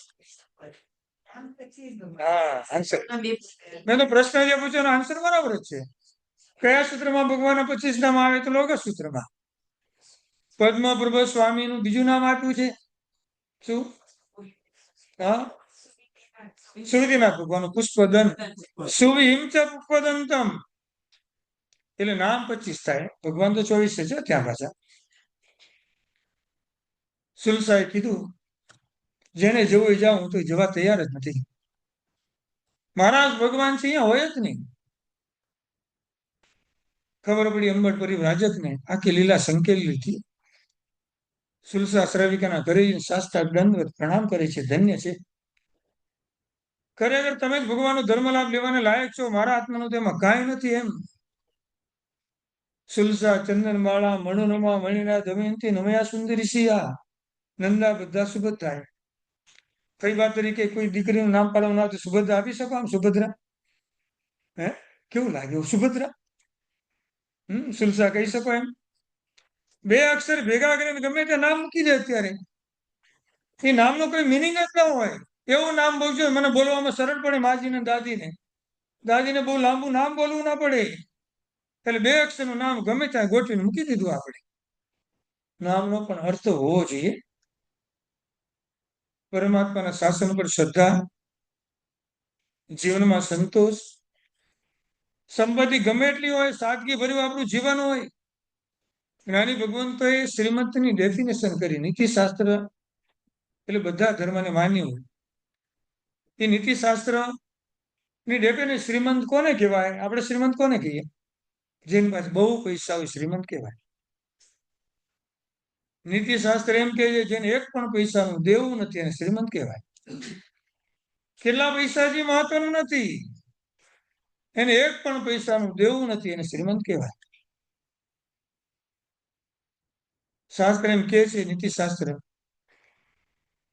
હા, આન્સર મેં તો પ્રશ્ન જે પૂછ્યો આન્સર બરાબર જ છે. કયા સૂત્રમાં ભગવાનના 25 નામ આવે? તો લોક સૂત્રમાં. પદ્મપ્રભ સ્વામીનું બીજું નામ આપ્યું છે શું? હા, સુવિધિનાથ ભગવાન પુષ્પદન સુવિહિમ ચ પુષ્પદંતમ. એટલે નામ 25 થાય, ભગવાન તો 24 છે ત્યાં પાછા. સુલસાએ કીધું જેને જવું જાવ, હું તો જવા તૈયાર જ નથી. મહારાજ ભગવાન છે અહીંયા હોય જ નહીં. ખબર પડી અંબટ પરિવ્રાજકને આખી લીલા સંકેલી હતી. સુલસા શ્રાવિકાના ઘરે શાસ્ત્રા દંડવત પ્રણામ કરે છે, ધન્ય છે. ખરેખર તમે જ ભગવાનનો ધર્મ લાભ લેવાને લાયક છો, મારા આત્માનું તેમાં કાંઈ નથી. એમ સુલસા ચંદનમાળા મણુરમા મણિના દમયંતી નમયા સુંદરી સિયા નંદા બધા સુભદ્રા. કઈ વાત તરીકે કોઈ દીકરીનું નામ પાડવાનું ના તો સુભદ્રા આપી શકો? આમ સુભદ્રા હે કેવું લાગે સુભદ્રા? સુલસા કહી શકો એમ? બે અક્ષર ભેગા કરીને ગમે તે નામ મૂકી દે અત્યારે. એ નામનો કોઈ મિનિંગ જ ન હોય. એવું નામ બોલજો મને બોલવામાં સરળ પડે. માજીને દાદીને દાદીને બહુ લાંબુ નામ બોલવું ના પડે. એટલે બે અક્ષરનું નામ ગમે ત્યાં ગોઠવીને મૂકી દીધું. આપણે નામનો પણ અર્થ હોવો જોઈએ. પરમાત્માના શાસન પર શ્રદ્ધા, જીવનમાં સંતોષ, સંપત્તિ ગમે એટલી હોય, સાદગી ભર્યું આપણું જીવન હોય. જ્ઞાની ભગવંતોએ શ્રીમંતની ડેફિનેશન કરી. નીતિશાસ્ત્ર એટલે બધા ધર્મને માન્ય હોય. એ નીતિશાસ્ત્ર ની ડેફિનેશન શ્રીમંત કોને કહેવાય? આપણે શ્રીમંત કોને કહીએ? જેની પાસે બહુ પૈસા હોય શ્રીમંત કહેવાય. નીતિશાસ્ત્ર એમ કહે છે જેને એક પણ પૈસાનું દેવું નથી એને શ્રીમંત કહેવાય. કેટલા પૈસા જે મહત્વનું નથી, એને એક પણ પૈસાનું દેવું નથી એને શ્રીમંત કહેવાય. શાસ્ત્ર એમ કે છે, નીતિશાસ્ત્ર,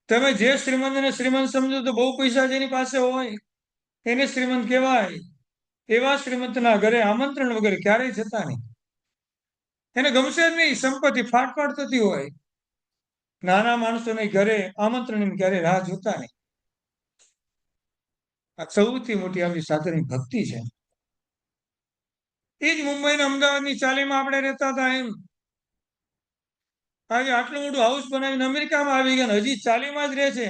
તમે જે શ્રીમંતને શ્રીમંત સમજો તો બહુ પૈસા જેની પાસે હોય એને શ્રીમંત કહેવાય. એવા શ્રીમંતના ઘરે આમંત્રણ વગર ક્યારેય જતા નહીં. એને ગમશે જ નહીં. સંપત્તિ ફાટફાટ થતી હોય, નાના માણસોને ઘરે આમંત્રણ ક્યારેય રાહ જોતા નહીં. આ સૌથી મોટી આપણી સાથેની ભક્તિ છે. એ જ મુંબઈ અમદાવાદની ચાલીમાં આપણે રહેતા હતા. એમ આજે આટલું મોટું હાઉસ બનાવીને અમેરિકામાં આવી ગયા, હજી ચાલીમાં જ રહે છે.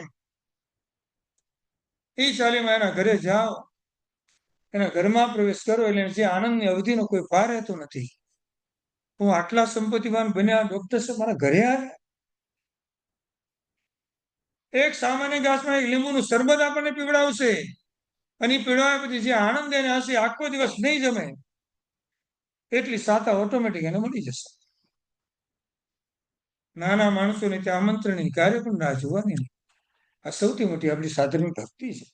એ ચાલીમાં એના ઘરે જાઓ, એના ઘરમાં પ્રવેશ કરો એટલે જે આનંદની અવધિનો કોઈ પાર રહેતો નથી. હું આટલા સંપત્તિવાન બન્યા, ડોક્ટર સાહેબ મારા ઘરે આવ્યા. એક સામાન્ય ઘાસમાં એક લીંબુનું શરબત આપણને પીવડાવશે. અને એ પીડાયા પછી જે આનંદ એને હશે આખો દિવસ નહીં જમે એટલી સાતા ઓટોમેટિક એને મળી જશે. નાના માણસોને ત્યાં આમંત્રણની કાર્ય પણ રાહ જોવાની નહીં. આ સૌથી મોટી આપણી સાધનની ભક્તિ છે.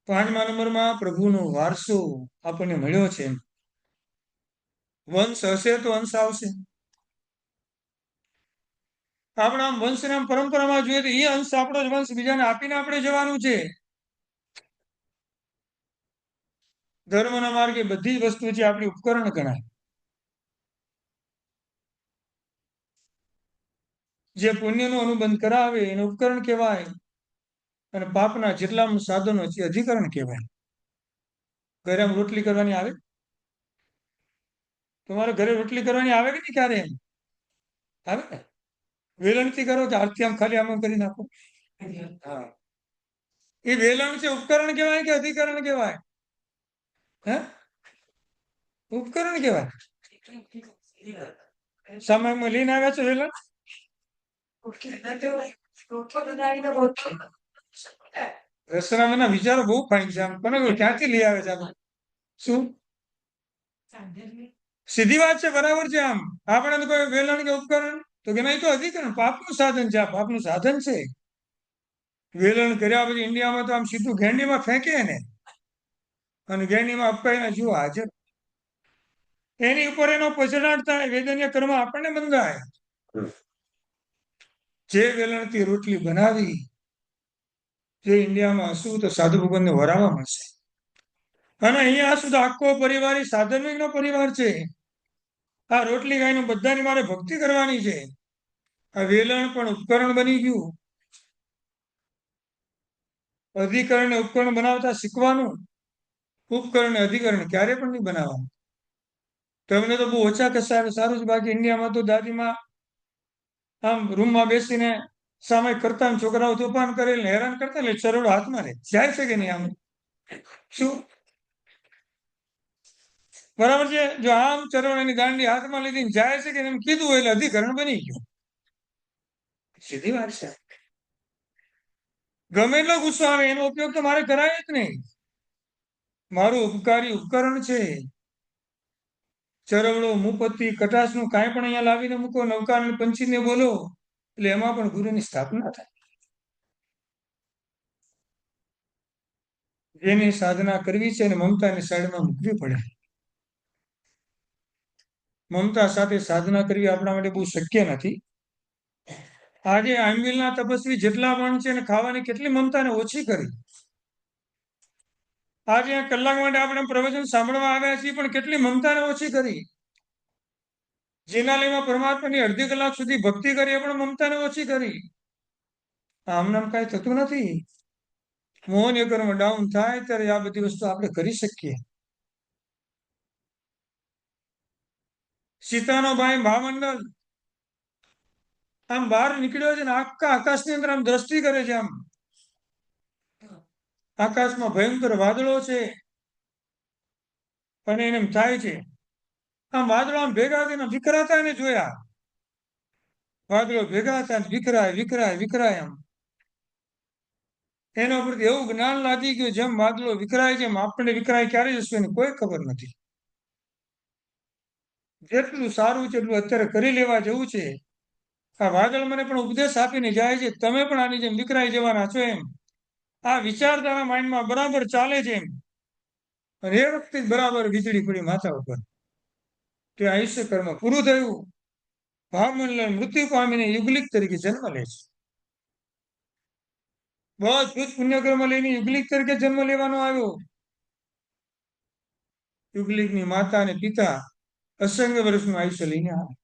5મા નંબરમાં પ્રભુનો વારસો આપણને મળ્યો છે. વંશ હશે તો અંશ આવશે. આપણા વંશના પરંપરામાં જોઈએ તો એ અંશ આપણો જ વંશ બીજાને આપીને આપણે જવાનું છે. ધર્મના માર્ગે બધી જ વસ્તુ છે આપણી ઉપકરણ ગણાય. જે પુણ્યનો અનુબંધ કરાવે એનું ઉપકરણ કહેવાય અને પાપના જેટલા સાધનો છે અધિકરણ કહેવાય. ઘરે આમ રોટલી કરવાની આવે, તમારે ઘરે રોટલી કરવાની આવે કે નહીં ક્યારે? એમ આવે ને? વેલણથી કરો કે હાથથી આમ ખાલી આમ કરી નાખો? હા, એ વેલણ છે ઉપકરણ કહેવાય કે અધિકરણ કહેવાય? હે, ઉપકરણ કહેવાય. સમયમાં લઈને આવ્યા છો વેલણ? રસોડાના વિચારો બહુ ફાઇન છે. આમ પણ ક્યાંથી લઈ આવે છે આમ? શું સીધી વાત છે, બરાબર છે. આમ આપણે તો કોઈ વેલણ કે ઉપકરણ તો કે નહીં, તો અધિકરણ પાપનું સાધન છે. આ પાપનું સાધન છે. વેલણ કર્યા પછી ઇન્ડિયામાં તો આમ સીધું ગેંડીમાં ફેંકે ને, અને ગેંડીમાં અપકાઈને જુઓ હાજર. એની ઉપર એનો પછડાટ થાય, વેદન્ય કર્મ આપણને બંધાય. જે વેલણથી રોટલી બનાવી જે ઇન્ડિયામાં હશું તો સાધુ ભગવાનને વરાવા મળશે. અને અહીંયા શું તો આખો પરિવાર એ સાધનનો પરિવાર છે. આ રોટલી ખાઈને બધાની મારે ભક્તિ કરવાની છે. આ વેલણ પણ ઉપકરણ બની ગયું. અધિકરણ ને ઉપકરણ બનાવતા શીખવાનું. ઉપકરણ ને અધિકરણ ક્યારે પણ નહીં બનાવવાનું. તમને તો બહુ ઓછા કસાય સારું છે. બાકી ઇન્ડિયામાં તો દાદીમાં આમ રૂમમાં બેસીને સામે કરતા છોકરાઓ તોફાન કરેલ હેરાન કરતા એટલે ચરડો હાથમાં રહે. જાય છે કે નહીં આમ? શું બરાબર છે? જો આમ ચરવડાની દાંડી હાથમાં લીધી જાય છે કે એમ કીધું હોય એટલે અધિકરણ બની ગયું. સીધી વાત છે. ગમે એટલો ગુસ્સો આવે એનો ઉપયોગ તો મારે કરાય જ નહીં. મારું ઉપકારી ઉપકરણ છે. ચરવડો મુપત્તિ કટાશનું કાંઈ પણ અહીંયા લાવીને મૂકો, નવકાર પંચીને બોલો એટલે એમાં પણ ગુરુની સ્થાપના થાય. જેની સાધના કરવી છે અને મમતાની સાઈડમાં મૂકવી પડે. મમતા સાથે સાધના કરવી આપણા માટે બહુ શક્ય નથી. આજે આંબિલના તપસ્વી જેટલા પણ છે એને ખાવાની કેટલી મમતાને ઓછી કરી. આજે આ કલાક માટે આપણે પ્રવચન સાંભળવા આવ્યા છીએ પણ કેટલી મમતાને ઓછી કરી. જિનાલયમાં પરમાત્માની અડધી કલાક સુધી ભક્તિ કરી પણ મમતાને ઓછી કરી. આમ નામ કાંઈ થતું નથી. મોહન એકરમાં ડાઉન થાય ત્યારે આ બધી વસ્તુ આપણે કરી શકીએ. સીતાનો ભાઈ ભાવમંડળ આમ બહાર નીકળ્યો છે ને આખા આકાશની અંદર આમ દ્રષ્ટિ કરે છે. આમ આકાશમાં ભયંકર વાદળો છે અને એને એમ થાય છે આમ વાદળો આમ ભેગા થઈને વિખરાતા એને જોયા. વાદળો ભેગા હતા વિખરાય વિખરાય વિખરાય. આમ એના ઉપરથી એવું જ્ઞાન લાગી ગયું જેમ વાદળો વિખરાય છે એમ આપણે વિખરાય ક્યારે જશે એની કોઈ ખબર નથી. જેટલું સારું છે એટલું અત્યારે કરી લેવા જેવું છે. આ વાદળ મને પણ ઉપદેશ આપીને જાય છે તમે પણ આની જેમ વિખરાઈ જવાના છો એમ. આ વિચારધારા માઇન્ડમાં બરાબર ચાલે છે એમ. અને એ વખતે જ બરાબર વીજળી પડી માથા ઉપર. તે આયુષ્ય કર્મ પૂરું થયું. ભાવમંડળ મૃત્યુ પામીને યુગલિક તરીકે જન્મ લે છે. બધું જ પુણ્યકર્મ લઈને યુગલિક તરીકે જન્મ લેવાનો આવ્યો. યુગલિકની માતા અને પિતા અસંખ્ય વર્ષનું આયુષ્ય લઈને આવે.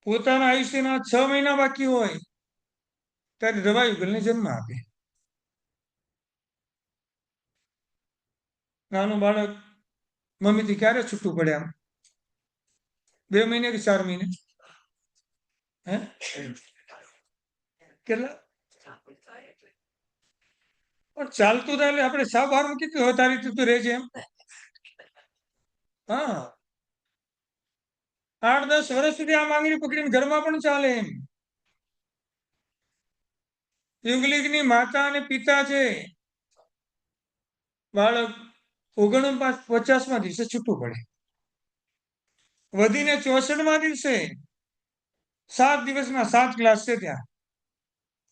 પોતાના આયુષ્યના 6 મહિના બાકી હોય ત્યારે રવા યુગલને જન્મ આપે. નાનું બાળક મમ્મીથી ક્યારે છૂટું પડે? આમ 2 મહિને કે 4 મહિને? હે, કેટલા? પણ ચાલતું થાય એટલે આપણે સાવ બહાર મૂકી દીધું હવે તારી તું રહે છે એમ. હા, 8-10 વર્ષ સુધી આ માંગણી પકડીને ઘરમાં પણ ચાલે એમ. યુગલિકની માતા અને પિતા છે, બાળક 49-50માં દિવસે છૂટું પડે. વધીને 64માં દિવસે 7 દિવસના 7 ક્લાસ છે ત્યાં.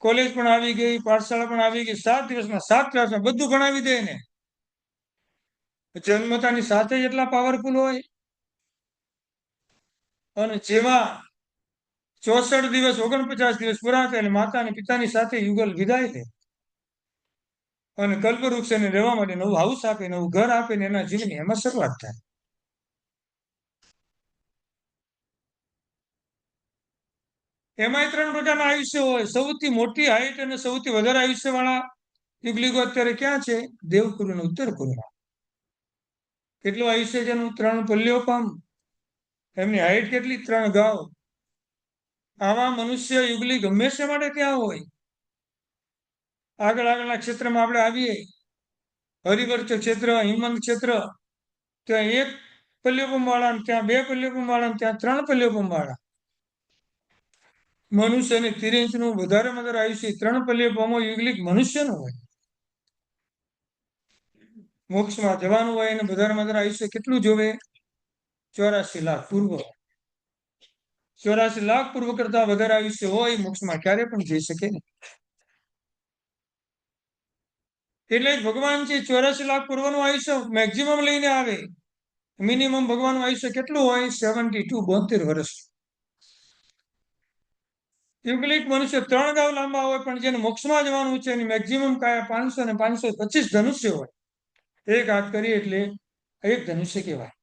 કોલેજ પણ આવી ગઈ, પાઠશાળા પણ આવી ગઈ. 7 દિવસમાં 7 ક્લાસમાં બધું ભણાવી દે ને. જન્મતાની સાથે જ એટલા પાવરફુલ હોય. અને જેવા 64 દિવસ 49 દિવસ પૂરા થાય એટલે માતા અને પિતાની સાથે યુગલ વિદાય લે. અને કલ્પવૃક્ષ એને રહેવા માટે નવું હાઉસ આપે, નવું ઘર આપે ને એના જીવનની એમાં શરૂઆત થાય. એમાંય 3 પ્રકારના આયુષ્ય હોય. સૌથી મોટી હાઈટ અને સૌથી વધારે આયુષ્ય વાળા યુગલિકો અત્યારે ક્યાં છે? દેવકુરુ અને ઉત્તર કુરુમાં. કેટલું આયુષ્ય છે એનું? 3 પલ્યોપમ. એમની હાઈટ કેટલી? 3 ગાઉ. આવા મનુષ્ય યુગલિક હંમેશા માટે ત્યાં હોય. આગળના ક્ષેત્રમાં આપણે આવીએ, હરિવર્ત ક્ષેત્ર, હિમંત ક્ષેત્ર, ત્યાં 1 પલ્યોપમ વાળા, ત્યાં 2 પલ્યોપમ વાળા, ત્યાં 3 પલ્યોપમ વાળા. મનુષ્ય અને તિર્યંચનું વધારેમાં વધારે આયુષ્ય 3 પલ્યોપમો યુગલિક મનુષ્યનું હોય. મોક્ષમાં જવાનું હોય અને વધારેમાં વધારે આયુષ્ય કેટલું જોવે? 84 લાખ પૂર્વ. 84 લાખ પૂર્વ કરતા વધારે આયુષ્ય હોય, મોક્ષમાં ક્યારે પણ જઈ શકે નહીં. એટલે જ ભગવાન છે 84 લાખ પૂર્વનું આયુષ્ય મેક્સિમમ લઈને આવે. મિનિમમ ભગવાનનું આયુષ્ય કેટલું હોય? 72, 72 વર્ષ. યુગલિક મનુષ્ય 3 ગાઉ લાંબા હોય, પણ જેને મોક્ષમાં જવાનું છે એની મેક્સિમમ કાયા 500 ને 525 ધનુષ્ય હોય. એક હાથ કરીએ એટલે 1 ધનુષ્ય કહેવાય.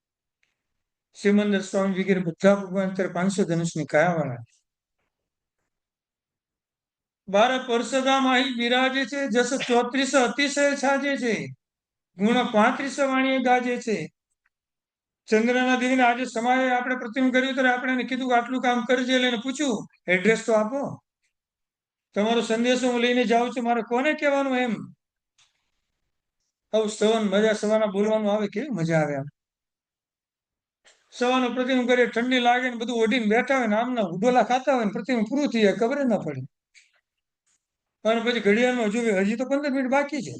સિમંદર સ્વામી વગેરે બધા ભગવાન અત્યારે 500 ધનુષની કાયાવાળા. 12 પરસદામ અહીં બિરાજે છે, જસ 34 અતિશય છાજે છે, ગુણ 35 વાણીએ ગાજે છે. ચંદ્રના દીવીને આજે સમયે આપણે પ્રતિમ કર્યું ત્યારે આપણે એને કીધું કે આટલું કામ કરજે, એટલે એને પૂછ્યું એડ્રેસ તો આપો, તમારો સંદેશો હું લઈને જાઉં છું, મારે કોને કહેવાનું? એમ આવું સવન મજા સવારના બોલવાનું આવે, કેવી મજા આવે. આમ સવારનો પ્રતિમ કરીએ, ઠંડી લાગે ને બધું ઓઢીને બેઠા હોય ને આમના ઉડોલા ખાતા હોય ને પ્રતિમ પૂરું થઈ જાય, ખબર જ ના પડે. અને પછી ઘડિયાળમાં હજી તો 15 મિનિટ બાકી છે.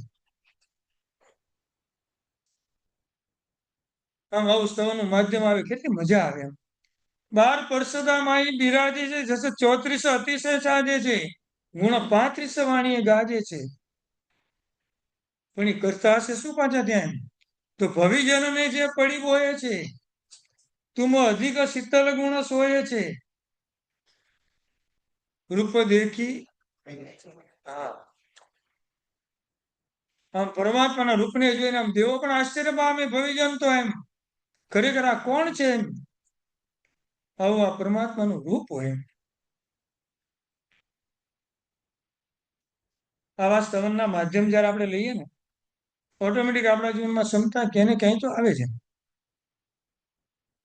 આમ આવું સ્તવનનું માધ્યમ આવે, કેટલી મજા આવે. એમ 12 પરસદામાં બિરાજે છે, જસ 34 અતિશય સાજે છે, ગુણ 35 વાણીએ ગાજે છે. પણ એ કરતા હશે શું પાછા ત્યાં? તો ભવિજનને જે પડી બોય છે, તુમ અધિક શીતલ ગુણ સોય છે. રૂપ દેખી, હા, આમ પરમાત્માના રૂપને જોઈને આમ દેવો પણ આશ્ચર્ય પામે. ભવિજન તો એમ ખરેખર આ કોણ છે? એમ આવું આ પરમાત્માનું રૂપ હોય. આવા સ્તવનના માધ્યમ જયારે આપણે લઈએ ને, ઓટોમેટિક આપણા જીવનમાં ક્ષમતા ક્યાંય ને ક્યાંય તો આવે છે.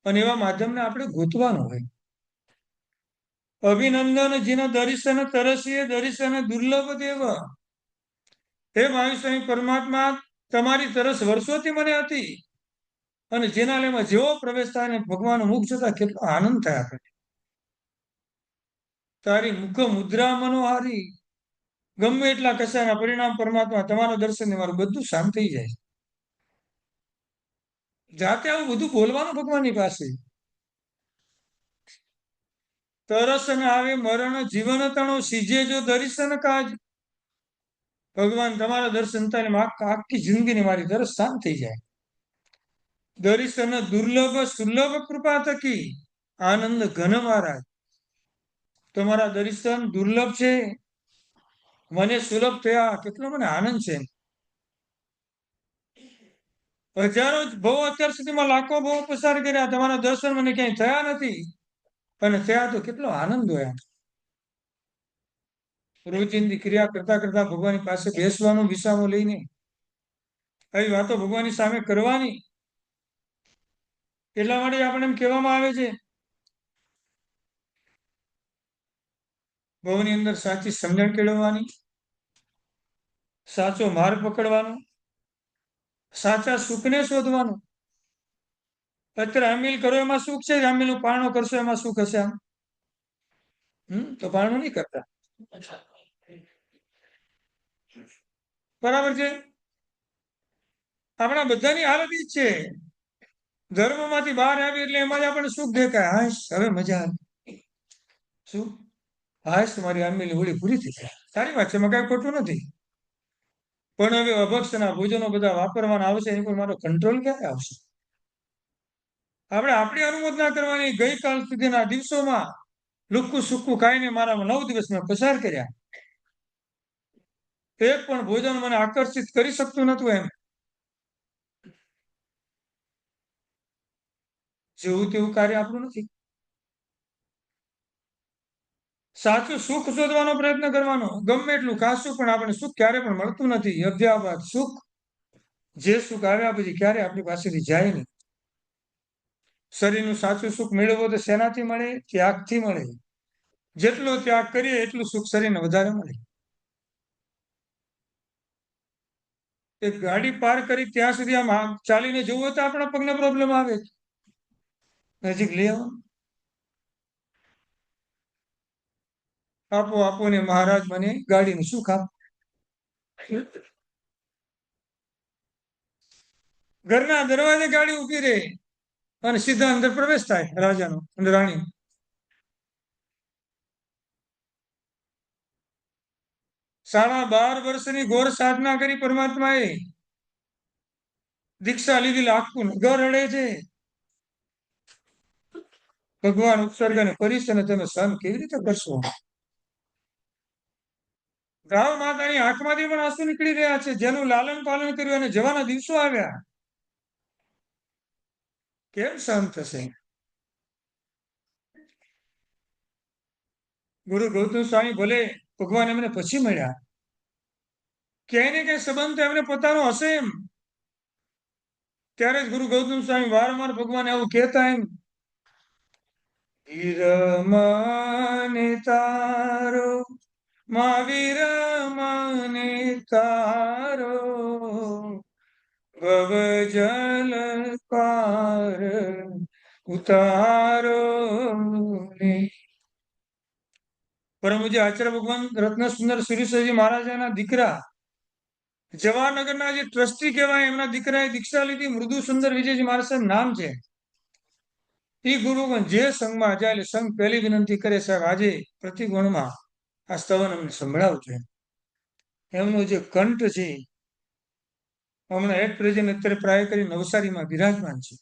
અને એવા માધ્યમને આપણે ગોતવાનું હોય. અભિનંદન જેના દર્શન તરસીએ, દર્શન દુર્લભ દેવ. હે મારી સ્વામી પરમાત્મા, તમારી તરસ વર્ષોથી મને હતી, અને જેના લેમાં જેવો પ્રવેશ થાય ને ભગવાનનું મુખ જોતા કેટલો આનંદ થાય આપણે. તારી મુખ મુદ્રા મનોહારી, ગમે એટલા કશાના પરિણામ પરમાત્મા તમારા દર્શનને મારું બધું શાંત થઈ જાય. જાતે આવું બધું બોલવાનું ભગવાનની પાસે. તરસ ન આવે મરણ જીવન તણો, સીજે જો દર્શન કાજ. ભગવાન તમારા દર્શન થાય આખી જિંદગીની મારી તરસ શાંત થઈ જાય. દર્શન દુર્લભ સુલભ કૃપા થકી, આનંદ ઘન મહારાજ. તમારા દર્શન દુર્લભ છે, મને સુલભ થયા, કેટલો મને આનંદ છે. હજારો બહુ અત્યાર સુધીમાં લાખો બહુ પસાર કર્યા, તમારા દર્શન મને ક્યાંય થયા નથી, અને થયા તો કેટલો આનંદ હોય. રોજિંદી ક્રિયા કરતા કરતા ભગવાનની પાસે બેસવાનું, વિસામો લઈને આવી વાતો ભગવાનની સામે કરવાની. એટલા માટે આપણે એમ કહેવામાં આવે છે, ભવની અંદર સાચી સમજણ કેળવવાની, સાચો માર્ગ પકડવાનો, સાચા સુખને શોધવાનું. અત્યારે અમીલ કરો એમાં સુખ છે, અમીલનું પારણો કરશો એમાં સુખ હશે? આમ તો પારણું નહીં કરતા. બરાબર છે? આપણા બધાની હાલત ઈ જ છે. ધર્મમાંથી બહાર આવી એટલે એમાં જ આપણને સુખ દેખાય. હાશ, હવે મજા આવી. શું? હાશ, મારી આંબેલી હોળી પૂરી થઈ જાય. સારી વાત છે, એમાં કઈ ખોટું નથી. પણ હવે અભક્ષના ભોજનો બધા વાપરવાના આવશે, એની પર મારો કંટ્રોલ ક્યારે આવશે? આપણે આપણી અનુમોદના કરવાની. ગઈકાલ સુધીના દિવસોમાં લુક્કું સુક્કું ખાઈને મારા 9 દિવસ મેં પસાર કર્યા. એક પણ ભોજન મને આકર્ષિત કરી શકતું નતું એમ. જેવું તેવું કાર્ય આપણું નથી. સાચું સુખ શોધવાનો પ્રયત્ન કરવાનો. ગમે એટલું ખાશું પણ આપણે સુખ ક્યારે પણ મળતું નથી. અભ્યાબાદ સુખ, જે સુખ આવ્યા પછી ક્યારે આપણી પાસેથી જાય નહીં. શરીરનું સાચું સુખ મેળવવો તો શેનાથી મળે? ત્યાગથી મળે. જેટલો ત્યાગ કરીએ એટલું સુખ શરીરને વધારે મળે. એક ગાડી પાર કરી ત્યાં સુધી આમ ચાલીને જવું હોય તો આપણા પગને પ્રોબ્લેમ આવે. નજીક લઈ આવો. આપો આપો ને મહારાજ મને ગાડીનું સુખ આપ. ઘરના દરવાજે ગાડી ઉભી રહે અને સીધા અંદર પ્રવેશ થાય રાજાનો અને રાણી. 12.5 વર્ષની ઘોર સાધના કરી પરમાત્માએ. દીક્ષા લીધી, આખું નગર રડે છે. ભગવાન ઉપસર્ગને કરીશ અને તમે સહન કેવી રીતે કરશો? ગાવ માતાની આંખમાંથી પણ આંસુ નીકળી રહ્યા છે. જેનું લાલન પાલન કર્યું અને જવાના દિવસો આવ્યા. કેમ સહન થશે? ગુરુ ગૌતમ સ્વામી ભલે ભગવાન એમને પછી મળ્યા, ક્યાંય ને ક્યાંય સંબંધ તો એમને પોતાનો હશે એમ. ત્યારે જ ગુરુ ગૌતમ સ્વામી વારંવાર ભગવાન આવું કહેતા એમ. વીરમાને તારો, મહાવીર મને તારો, ભવ જલ પાર ઉતારો ને. પરમ પૂજ્ય આચાર્ય ભગવાન રત્ન સુંદર સુરેશ્વરજી મહારાજાના દીકરા, જવાહરનગરના જે ટ્રસ્ટી કહેવાય, એમના દીકરાએ દીક્ષા લીધી. મૃદુ સુંદર વિજયજી મહારાજ સાહેબ નામ છે. એ ગુરુ જે સંઘમાં જાય એટલે સંઘ પહેલી વિનંતી કરે, સાહેબ આજે પ્રતિગુણમાં આ સ્તવન અમને સંભળાવજો. એમનો જે કંઠ છે, હમણાં એટ પ્રેઝન્ટ અત્યારે પ્રાય કરી નવસારીમાં બિરાજમાન છે.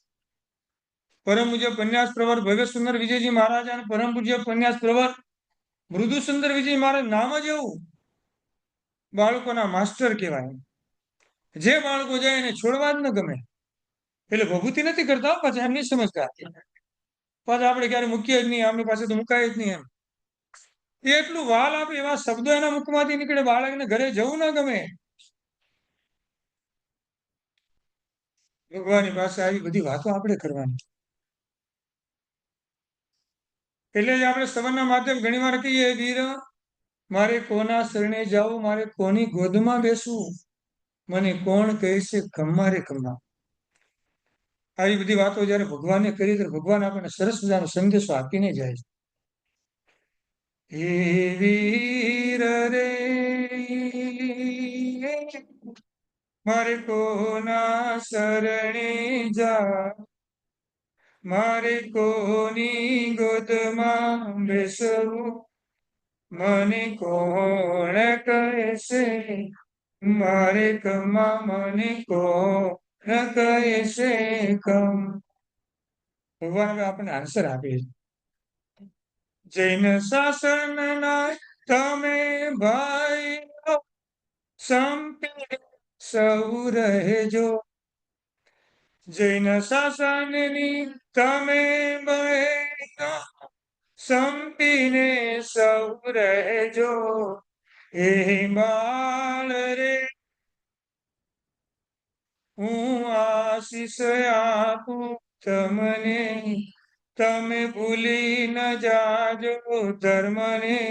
પરમ પૂજ્ય પન્યાસ પ્રવર ભવ્ય સુંદર વિજયજી મહારાજ અને પરમ પૂજ્ય પન્યાસ પ્રવર મૃદુ સુંદર વિજય મહારાજ નામ જ એવું. બાળકોના માસ્ટર કહેવાય. જે બાળકો જાય એને છોડવા જ ન ગમે. એટલે ભભૂતિ નથી કરતા, પાછા એમ નહીં સમજતા. પાછા આપણે ક્યારે મૂકીએ જ નહીં, આપણી પાસે તો મુકાય જ નહીં એમ. એ એટલું વાલ આપે એવા શબ્દો એના મુખમાંથી નીકળે, બાળકને ઘરે જવું ન ગમે. ભગવાનની પાસે આવી બધી વાતો આપણે કરવાની. એટલે જ આપણે સ્તવનના માધ્યમ ઘણી વાર કહીએ, વીર મારે કોના શરણે જાવું, મારે કોની ગોદમાં બેસવું, મને કોણ કહે છે ખમ્મા રે ખમ્મા. આવી બધી વાતો જયારે ભગવાને કરી ત્યારે ભગવાન આપણને સરસ મજાનો સંદેશો આપીને જાય છે. હે વીર રે મારે કોના શરણે જા, મારે કોની ગોદમાં બેસવું, મને કોણ કહેશે મારે કમા, મને કોણ કહેશે કમ. ભગવાન હવે આપણને આન્સર આપે છે. જૈન શાસનના તમે ભાઈ સંપી સૌ રહેજો, જૈન શાસનની તમે બહેનો સંપીને સૌ રહેજો. હે બાળ રે હું આશીષ આપું તમને, તમે ભૂલી ન જાજો ધર્મને,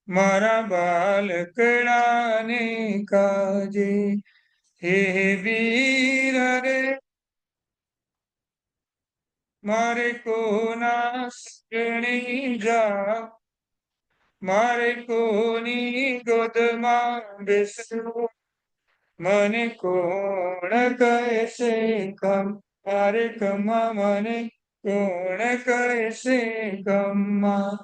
મારા બાલકડાને કાજે. હે વીર રે મારે કોના શરણે જા, મારે કોની ગોદમાં બેસવું, મને કોણ કહેશે મારે કમા મને કોણ કહેશે કમા.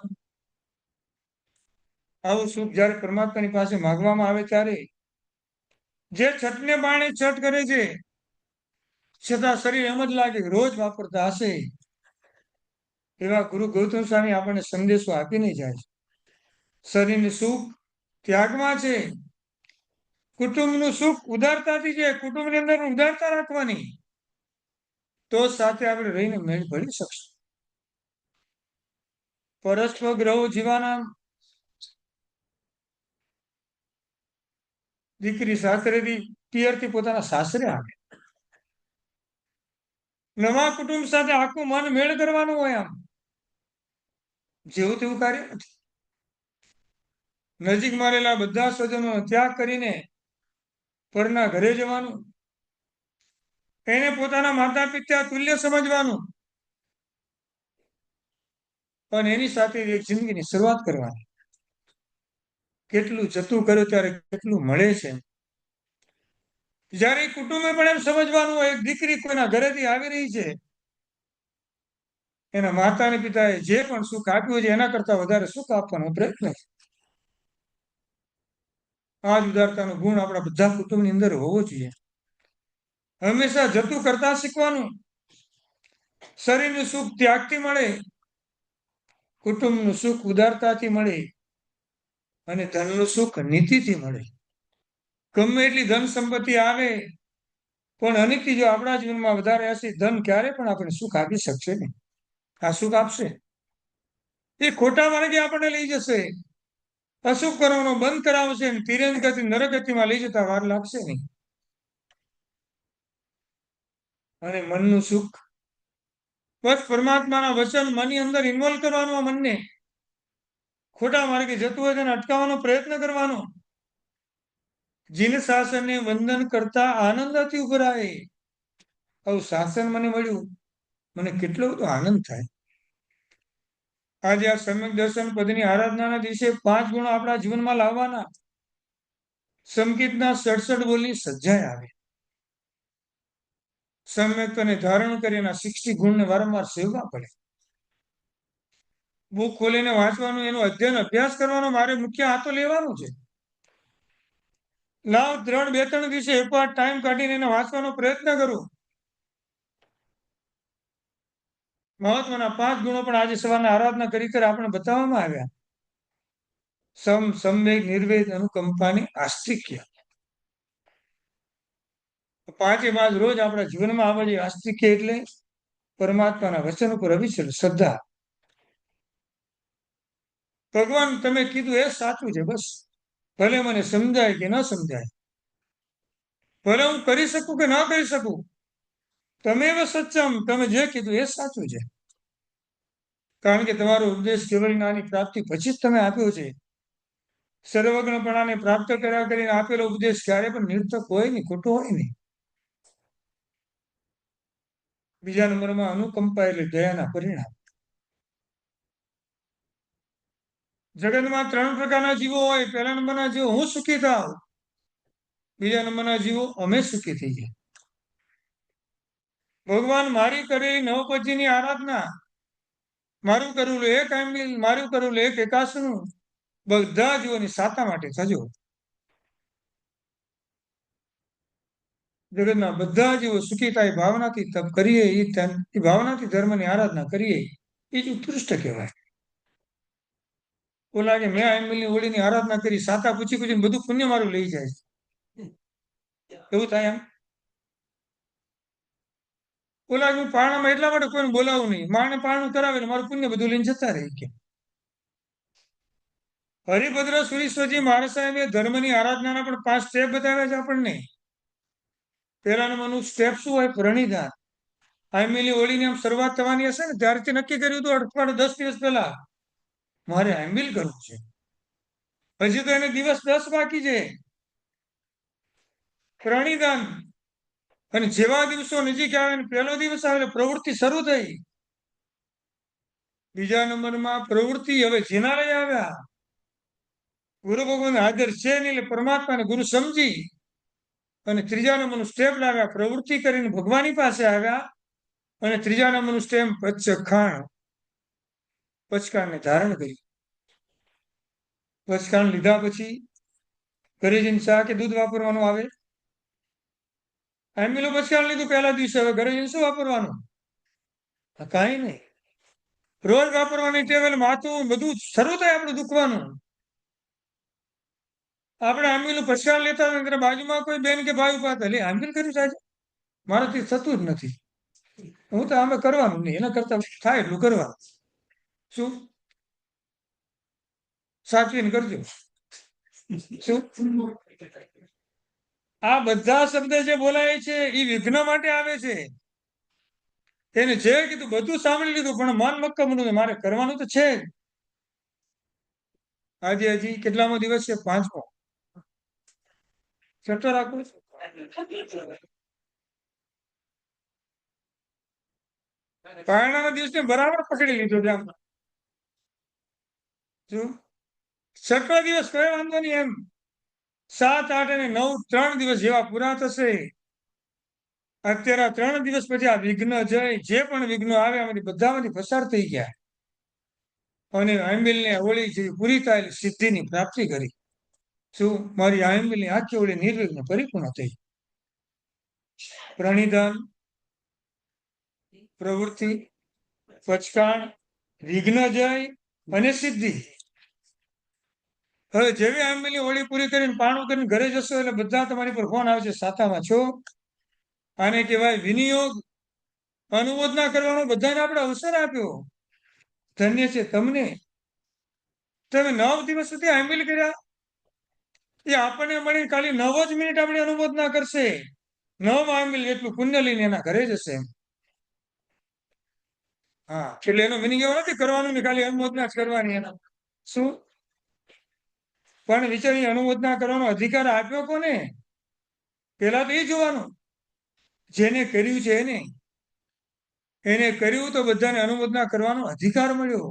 આવું સુખ જયારે પરમાત્માની પાસે માગવામાં આવે ત્યારે જે છઠને બાણે છઠ કરે છે છતાં શરીર એમ જ લાગે રોજ વાપરતા હશે એવા ગુરુ ગૌતમ સ્વામી આપણને સંદેશો આપીને જાય છે. શરીરનું સુખ ત્યાગમાં છે, કુટુંબનું સુખ ઉદારતાથી છે. કુટુંબની અંદર ઉદારતા રાખવાની, તો સાથે આપણે રહીને મેળ ભરી શકશું. પરસ્પર ગ્રહો જીવાના, દીકરી સાસરેથી પિયરથી પોતાના સાસરે આવે, નવા કુટુંબ સાથે આખું મન મેળ કરવાનું હોય. આમ જેવું તેવું કાર્ય નથી. નજીકમાં રહેલા બધા સ્વજનો ત્યાગ કરીને પરના ઘરે જવાનું, એને પોતાના માતા પિતા તુલ્ય સમજવાનું અને એની સાથે એક જિંદગીની શરૂઆત કરવાની. કેટલું જતું કર્યું ત્યારે કેટલું મળે છે. જયારે કુટુંબે પણ એમ સમજવાનું હોય, એક દીકરી કોઈના ઘરેથી આવી રહી છે, એના માતા અને પિતાએ જે પણ સુખ આપ્યું છે એના કરતા વધારે સુખ આપવાનો પ્રયત્ન છે. આ જ ઉદારતાનો ગુણ આપણા બધા કુટુંબની અંદર હોવો જોઈએ. હંમેશા જતું કરતા શીખવાનું. શરીરનું સુખ ત્યાગથી મળે, કુટુંબનું સુખ ઉદારતાથી મળે અને ધનનું સુખ નીતિથી મળે. ગમે એટલી ધન સંપત્તિ આવે પણ અનિતિ જો આપણા જીવનમાં વધારે હશે, ધન ક્યારે પણ આપણે સુખ આપી શકશે નહીં. આ સુખ આપશે એ ખોટા માર્ગે આપણને લઈ જશે, અશુભ કરવાનો બંધ કરાવશે, તિરંજ ગતિ નરગતિમાં લઈ જતા વાર લાગશે નહીં. અને મનનું સુખ બસ પરમાત્માના વચન મનની અંદર ઇન્વોલ્વ કરવાનું. આ મનને ખોટા માર્ગે જતું હોય તેને અટકાવવાનો પ્રયત્ન કરવાનો. જીન શાસનને વંદન કરતા આનંદથી ઉભરાય. આવું શાસન મને મળ્યું, મને કેટલો બધો આનંદ થાય. આજે આ સમ્યક દર્શન પદની આરાધનાના દિવસે 5 ગુણો આપણા જીવનમાં લાવવાના. સંગીતના 67 બોલની સજ્જાય આવે. સમ્યકને ધારણ કરી એના 60 ગુણને વારંવાર સેવવા પડે. બુક ખોલીને વાંચવાનું, એનું અધ્યયન અભ્યાસ કરવાનો, મારે મુખ્ય આ તો લેવાનું છે. લાવ 2-3 દિવસે એકવાર ટાઈમ કાઢીને એને વાંચવાનો પ્રયત્ન કરું. મહત્વના 5 ગુણો પણ આજે સવારના આરાધના કરી આપણે બતાવવામાં આવ્યા. સંવેગ, નિર્વેદ, અનુકંપાની આસ્તિક્ય. 5 રોજ આપણા જીવનમાં આવે છે. આસ્તિક્ય એટલે પરમાત્માના વચન ઉપર અવિચલ શ્રદ્ધા. ભગવાન તમે કીધું એ સાચું છે, બસ ભલે મને સમજાય કે ન સમજાય, ભલે હું કરી શકું કે ના કરી શકું, તમે સત્યમ, તમે જે કીધું એ સાચું છે. કારણ કે તમારો ઉપદેશ કેવળ જ્ઞાનની પ્રાપ્તિ પછી જ તમે આપ્યો છે. સર્વજ્ઞપણાને પ્રાપ્ત કર્યા કરીને આપેલો ઉપદેશ ક્યારે પણ નિર્થક હોય નહીં, ખોટો હોય નહીં. બીજા નંબરમાં અનુકંપા એટલે દયાના પરિણામ. જગતમાં 3 પ્રકારના જીવો હોય. પહેલા નંબરના જીવો હું સુખી થાવ, બીજા નંબરના જીવો અમે સુખી થઈએ. ભગવાન મારી કરેલી નવપજીની આરાધના, મારું કરેલું એક આંબિલ, મારું કરેલું એક એકાસનું બધા જીવોની સાતા માટે થજો. જગતના બધા જીવો સુખી થાય ભાવનાથી તપ કરીએ, એ ભાવનાથી ધર્મની આરાધના કરીએ, એ જ ઉત્કૃષ્ટ કહેવાય. ઓલા કે મેં આંબિલની હોળીની આરાધના કરી, સાતા પૂછી પૂછીને બધું પુણ્ય મારું લઈ જાય, એવું થાય એમ? ઓલા હું પારણામાં એટલા માટે કોઈને બોલાવું નહીં, માને પારણું કરાવે ને મારું પુણ્ય બધું લઈને જતા રહે કે. હરિભદ્ર સુરીશ્વરજી મહારાજ સાહેબે ધર્મની આરાધનાના પણ 5 સ્ટેપ બતાવ્યા છે આપણને. પહેલા નંબરનું સ્ટેપ શું હોય? પ્રણિધાન. આંબીલની હોળીની આમ શરૂઆત થવાની હશે ને ત્યારથી નક્કી કર્યું હતું, અઠવાડિયું 10 દિવસ પહેલા મારે આંબીલ કરવું છે. હજી તો એને દિવસ 10 બાકી છે. પ્રણિધાન. અને જેવા દિવસો નજીક આવે ને પહેલો દિવસ આવે પ્રવૃત્તિ શરૂ થઈ. બીજા નંબરમાં પ્રવૃત્તિ હવે જેના લઈ આવ્યા, ગુરુ ભગવાન હાજર છે નહીં એટલે પરમાત્માને ગુરુ સમજી અને ત્રીજા નંબરનું સ્ટેપ લાવ્યા, પ્રવૃત્તિ કરીને ભગવાનની પાસે આવ્યા. અને ત્રીજા નંબરનું સ્ટેપ પચખાણ, પચખાણને ધારણ કરી. પચખાણ લીધા પછી ઘરે જઈને ચા કે દૂધ વાપરવાનું આવે? આંબીલો પચખાણ લીધું પહેલા દિવસે, હવે ઘરે જઈને શું વાપરવાનું? કાંઈ નહીં. રોજ વાપરવાની ટેવ, માથું બધું શરૂ થાય આપણું દુખવાનું. આપણે આંબીલું પચખાણ લેતા હોય ત્યારે બાજુમાં કોઈ બેન કે ભાઈ ઉભા હતા, લે આંબીલ કર્યું સાહેબ, મારાથી થતું જ નથી. હું તો આમે કરવાનું નહીં, એના કરતા થાય એટલું કરવાનું. શું સાચવીને કરજો. શું આ બધા શબ્દ જે બોલાય છે એ વિઘ્ન માટે આવે છે. એને જે કીધું બધું સાંભળી લીધું, પણ મન મક્કમ નતું, મારે કરવાનું તો છે જ. આજે હજી કેટલામો દિવસ છે? 5મો. છઠ્ઠો રાખો. પારણાના દિવસને બરાબર પકડી લીધો છે આમ. શું છઠ્ઠો દિવસ કયો વાંધો નહીં, એમ 7, 8 અને 9 3 દિવસ જેવા પૂરા થશે. અત્યારે 3 દિવસ પછી આ વિઘ્ન જે પણ વિઘ્નો આવે આમાંથી બધામાંથી પસાર થઈ ગયા. અને આંબિલને હોળી જેવી પૂરી થયેલી સિદ્ધિની પ્રાપ્તિ કરી. શું મારી આંબિલની આખી હોળી નિર્વિઘ્ન પરિપૂર્ણ થઈ. પ્રણિધાન, પ્રવૃત્તિ, પચકાણ, વિઘ્ન જય અને સિદ્ધિ. હવે જેવી આંબિલની હોળી પૂરી કરીને પાણું કરીને ઘરે જશો એટલે બધા તમારી પર ફોન આવશે, સાતામાં છો. આને કહેવાય વિનિયોગ. અનુમોદના કરવાનો બધાને આપણે અવસર આપ્યો. ધન્ય છે તમને. તમે 9 દિવસ સુધી આંબિલ કર્યા, એ આપણને મળી ખાલી 9 જ મિનિટ આપણે અનુમોદના કરશે. 9 આંબિલ એટલું પુણ્ય લઈને એના ઘરે જશે. હા, એટલે એનો મિનિંગ એવો નથી કરવાનું ને ખાલી અનુમોદના જ કરવાની એના. શું પણ વિચારી, અનુમોદના કરવાનો અધિકાર આપ્યો કોને? પેલા તો એ જોવાનું, જેને કર્યું છે એને કર્યું તો બધાને અનુમોદના કરવાનો અધિકાર મળ્યો.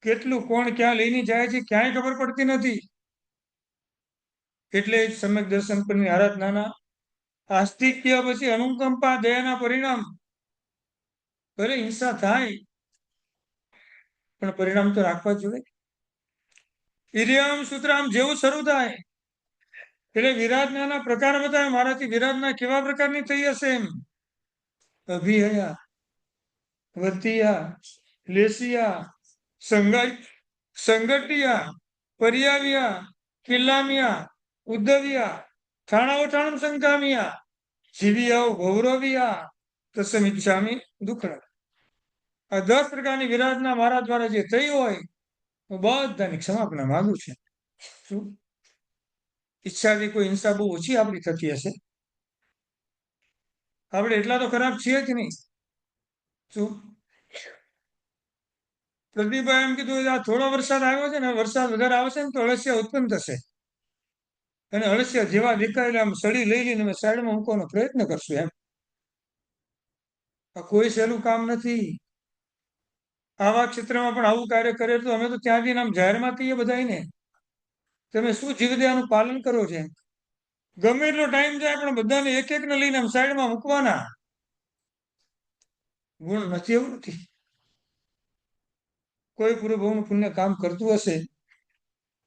કેટલું કોણ ક્યાં લઈને જાય છે ક્યાંય ખબર પડતી નથી. એટલે જ સમ્યક દર્શન પરની આરાધનાના આસ્તિક્ય પછી અનુકંપા દયાના પરિણામ. ભલે હિંસા થાય પણ પરિણામ તો રાખવા જોઈએ. ઈર્યામ સૂત્રામ જેવું શરૂ થાય એટલે વિરાધનાના પ્રકાર બતાવે, મારાથી વિરાધના કેવા પ્રકારની થઈ હશે એમ. અભિહયા, વર્તિયા, લેસિયા, સંગટિયા, પર્યાવ્યા, કિલ્લામિયા, ઉદ્ધવિયા, થાણાવટાણમ સંકામિયા, જીવિયાઓ ગૌરવિયા, તસમિચ્છામી દુઃખડા. આ 10 પ્રકારની વિરાધના મારા દ્વારા જે થઈ હોય હું બધાની ક્ષમાપણા માંગુ છું. શું ઈચ્છાથી કોઈ હિંસા બહુ ઓછી આપણી થતી હશે? આપણે એટલા તો ખરાબ છીએ જ નહીં. શું પ્રદીપભાઈ એમ કીધું, આ થોડો વરસાદ આવ્યો છે ને, વરસાદ વધારે આવશે ને તો અળસિયા ઉત્પન્ન થશે. અને અળસિયા જેવા દેખાયેલા આમ સળી લઈ લઈને અમે સાઈડમાં મૂકવાનો પ્રયત્ન કરશું એમ. આ કોઈ સહેલું કામ નથી. આવા ક્ષેત્રમાં પણ આવું કાર્ય કરે તો અમે તો ત્યાંથી આમ જાહેરમાં કહીએ બધાને, તમે શું જીવદયાનું પાલન કરો છે. ગમે એટલો ટાઈમ જાય પણ બધાને એક એકને લઈને આમ સાઈડમાં મૂકવાના. ગુણ નથી એવું નથી. કોઈ પૂર્વભાવનું પુણ્ય કામ કરતું હશે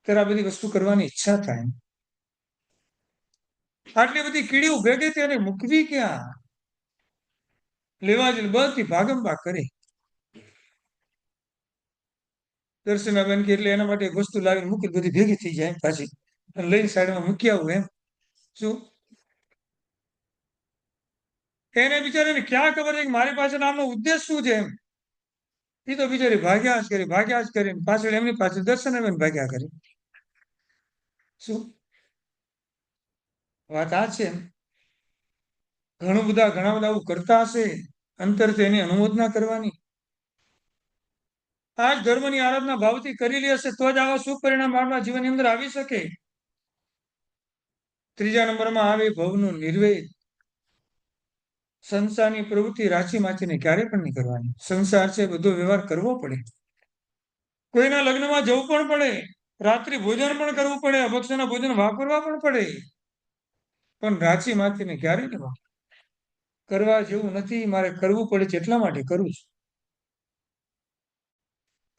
ત્યારે આ બધી વસ્તુ કરવાની ઈચ્છા થાય. આટલી બધી કીડીઓ ભેગી તેને મૂકવી ક્યાં? લેવા જ બધી ભાગમ ભાગ કરી. દર્શનાબેન કે એટલે એના માટે એક વસ્તુ લાવીને મૂકી, બધી ભેગી થઈ જાય પાછી અને લઈને સાઈડમાં મૂકી આવું એમ. શું એને બિચારીને ક્યાં ખબર છે કે મારી પાસે આમનો ઉદ્દેશ શું છે એમ. એ તો બિચારી ભાગ્યા જ કરી પાછળ એમની પાછળ દર્શનાબેન ભાગ્યા કરી. શું વાત આ છે? ઘણા બધા આવું કરતા હશે, અંતરથી એની અનુમોદના કરવાની. આ જ ધર્મની આરાધના ભાવથી કરેલી હશે તો જ આવા શુભ પરિણામ આપણા જીવનની અંદર આવી શકે. ત્રીજા નંબરમાં આવે ભવનું નિર્વેદ. સંસારની પ્રવૃત્તિ રાચી માચીને ક્યારે પણ નહીં કરવાની. સંસાર છે, બધો વ્યવહાર કરવો પડે. કોઈના લગ્નમાં જવું પણ પડે, રાત્રિ ભોજન પણ કરવું પડે, અભક્ષના ભોજન વાપરવા પણ પડે. પણ રાચી માથીને ક્યારે ન કરવા જેવું નથી, મારે કરવું પડે છે એટલા માટે કરું છું.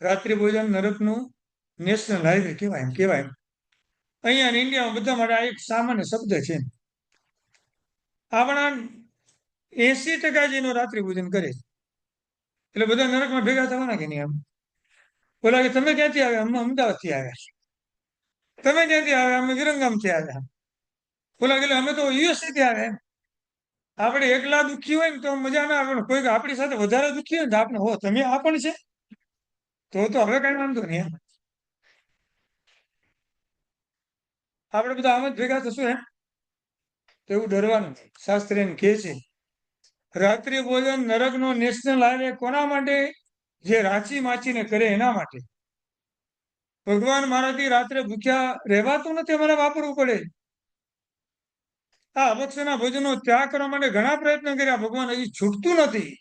રાત્રિ ભોજન નરકનું નેશનલ હાઈવે કહેવાય. અહીંયા ઇન્ડિયામાં બધા માટે આ એક સામાન્ય શબ્દ છે. આપણા 80% જેનો રાત્રિ ભોજન કરે છે. એટલે બધા નરકમાં ભેગા થવાના કે નહીં આમ? બોલા કે તમે ક્યાંથી આવ્યા? અમે અમદાવાદથી આવ્યા. તમે ક્યાંથી આવ્યા? અમે વિરંગામથી આવ્યા. બોલા કે અમે તો યુએસએ થી આવ્યા. આપણે એકલા દુઃખી હોય ને તો મજા ના આવે, કોઈ આપણી સાથે વધારે દુઃખી હોય ને તો આપણે હો તમે આ પણ છે તો હવે કઈ વાંધો નહીં. આપણે બધા આમ જ ભેગા થશું એમ તો એવું ડરવાનું. શાસ્ત્ર એમ કહે છે રાત્રિ ભોજન નરકનો નેશનલ હાઈવે કોના માટે? જે રાચી માચીને કરે એના માટે. ભગવાન મારાથી રાત્રે ભૂખ્યા રહેવાતું નથી, અમારે વાપરવું પડે. આ અભક્ષના ભોજનનો ત્યાગ કરવા માટે ઘણા પ્રયત્ન કર્યા, ભગવાન હજી છૂટતું નથી,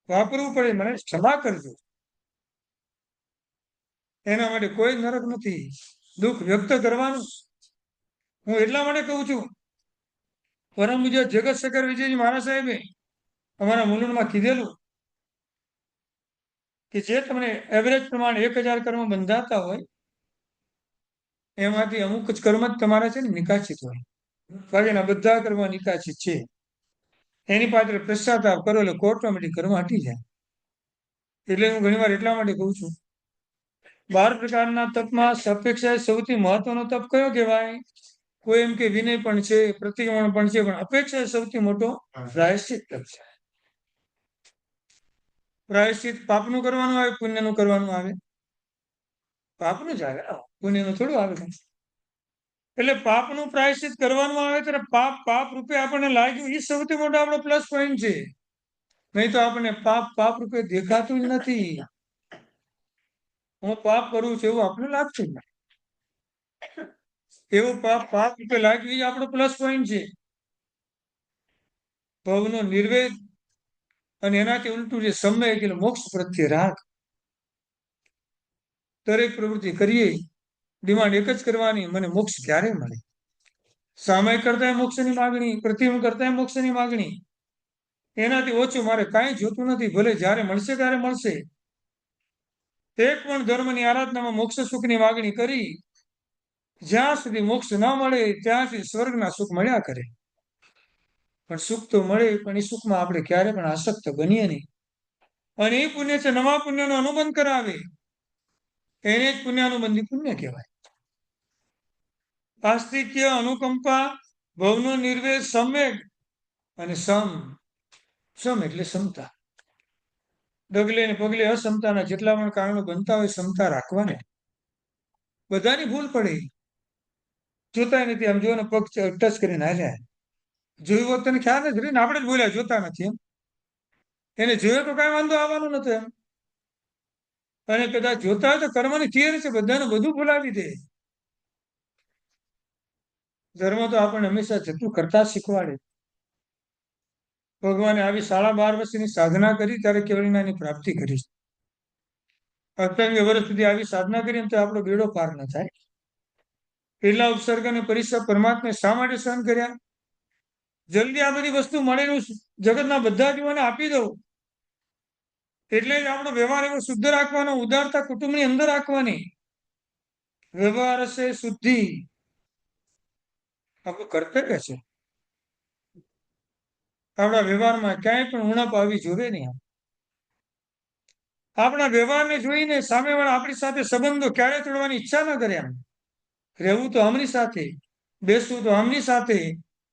વાપરવું પડે, મને ક્ષમા કરજો. એના માટે કોઈ નરક નથી, દુઃખ વ્યક્ત કરવાનું. હું એટલા માટે કહું છું, પરમ પૂજ્ય જગત શંકર વિજયજી મહારાજ સાહેબે અમારા મુલુંડમાં કીધેલું કે જે તમને એવરેજ પ્રમાણે 1000 કર્મ બંધાતા હોય એમાંથી અમુક જ કર્મ જ તમારા છે ને નિકાસિત હોય. બાકીના બધા કર્મ નિકાસિત છે. એની પાછળ પશ્ચાતાપ કરો એટલે ઓટોમેટિક કર્મ હટી જાય. એટલે હું ઘણીવાર એટલા માટે કહું છું 12 પ્રકારના તપમાં અપેક્ષા સૌથી મહત્વનો તપ કયો કહેવાય? કોઈ એમ કે વિનય પણ છે, પ્રતિક્રમણ પણ છે, પણ અપેક્ષા સૌથી મોટો પ્રાયશ્ચિત તપ છે. પ્રાયશ્ચિત પાપનું કરવાનું આવે, પુણ્યનું કરવાનું આવે? પાપનું જ આવે, પુણ્યનું થોડું આવે. એટલે પાપનું પ્રાયશ્ચિત કરવાનું આવે ત્યારે પાપ રૂપે આપણને લાગ્યું એ સૌથી મોટો આપણો પ્લસ પોઈન્ટ છે. નહીં તો આપણને પાપ રૂપે દેખાતું જ નથી. હું પાપ કરું છું એવું આપણે લાગતું જ નથી. એવું પાપ રૂપે લાગ્યું એ આપણો પ્લસ પોઈન્ટ છે. ભવનો નિર્વેદ અને એનાથી ઉલટું જે સમય એટલે મોક્ષ પ્રત્યે રાગ. દરેક પ્રવૃત્તિ કરીએ ડિમાન્ડ એક જ કરવાની, મને મોક્ષ ક્યારે મળે. સામયિક કરતા મોક્ષની માગણી, પ્રતિબિંબ કરતા મોક્ષની માગણી. એનાથી ઓછું મારે કાંઈ જોતું નથી, ભલે જ્યારે મળશે ત્યારે મળશે. એક પણ ધર્મની આરાધનામાં મોક્ષ સુખની માગણી કરી, જ્યાં સુધી મોક્ષ ન મળે ત્યાં સુધી સ્વર્ગના સુખ મળ્યા કરે. પણ સુખ તો મળે, પણ એ સુખમાં આપણે ક્યારે પણ આસક્ત બનીએ નહીં. અને એ પુણ્ય છે નવા પુણ્યનો અનુબંધ કરાવે, એને જ પુણ્યાનુબંધી પુણ્ય કહેવાય. આસ્તિક્ય, અનુકંપા, ભવનો નિર્વેદ, સમ્યક અને સમ એટલે સમતા. ડગલે ને પગલે અસમતાના જેટલા પણ કારણો બનતા હોય સમતા રાખવાને. બધાની ભૂલ પડે, જોતા નથી. આમ જોને પગ ટચ કરીને હાલ્યા, જોયું હોત તને ખ્યાલ જ રહીને, આપણે જ બોલ્યા જોતા નથી એમ. એને જોયો તો કાંઈ વાંધો આવવાનો નતો એમ. અને કદાચ જોતા હોય તો કર્મની થિયરી છે, બધાને બધું ભૂલાવી દે. ધર્મ તો આપણને હંમેશા જતું કરતા શીખવાડે. ભગવાને આવી 12.5 વર્ષની સાધના કરી ત્યારે કેવળના એની પ્રાપ્તિ કરી. 28 વર્ષ સુધી આવી સાધના કરી તો આપણો બેડો પાર ન થાય. એટલા ઉપસર્ગ અને પરિશ્રમ પરમાત્માએ શા માટે સહન કર્યા? જલ્દી આ બધી વસ્તુ મળેલું જગતના બધા જીવોને આપી દઉં. એટલે જ આપણો વ્યવહાર એવો શુદ્ધ રાખવાનો, ઉદારતા કુટુંબની અંદર રાખવાની. વ્યવહાર હશે શુદ્ધિ, આપણું કર્તવ્ય છે. આપણા વ્યવહારમાં ક્યાંય પણ ઉણપ આવી જોવે નહીં. આપણા વ્યવહારને જોઈને સામેવાળા આપણી સાથે સંબંધો ક્યારે તોડવાની ઈચ્છા ન કરે. એમ રહેવું તો આમની સાથે, બેસવું તો આમની સાથે,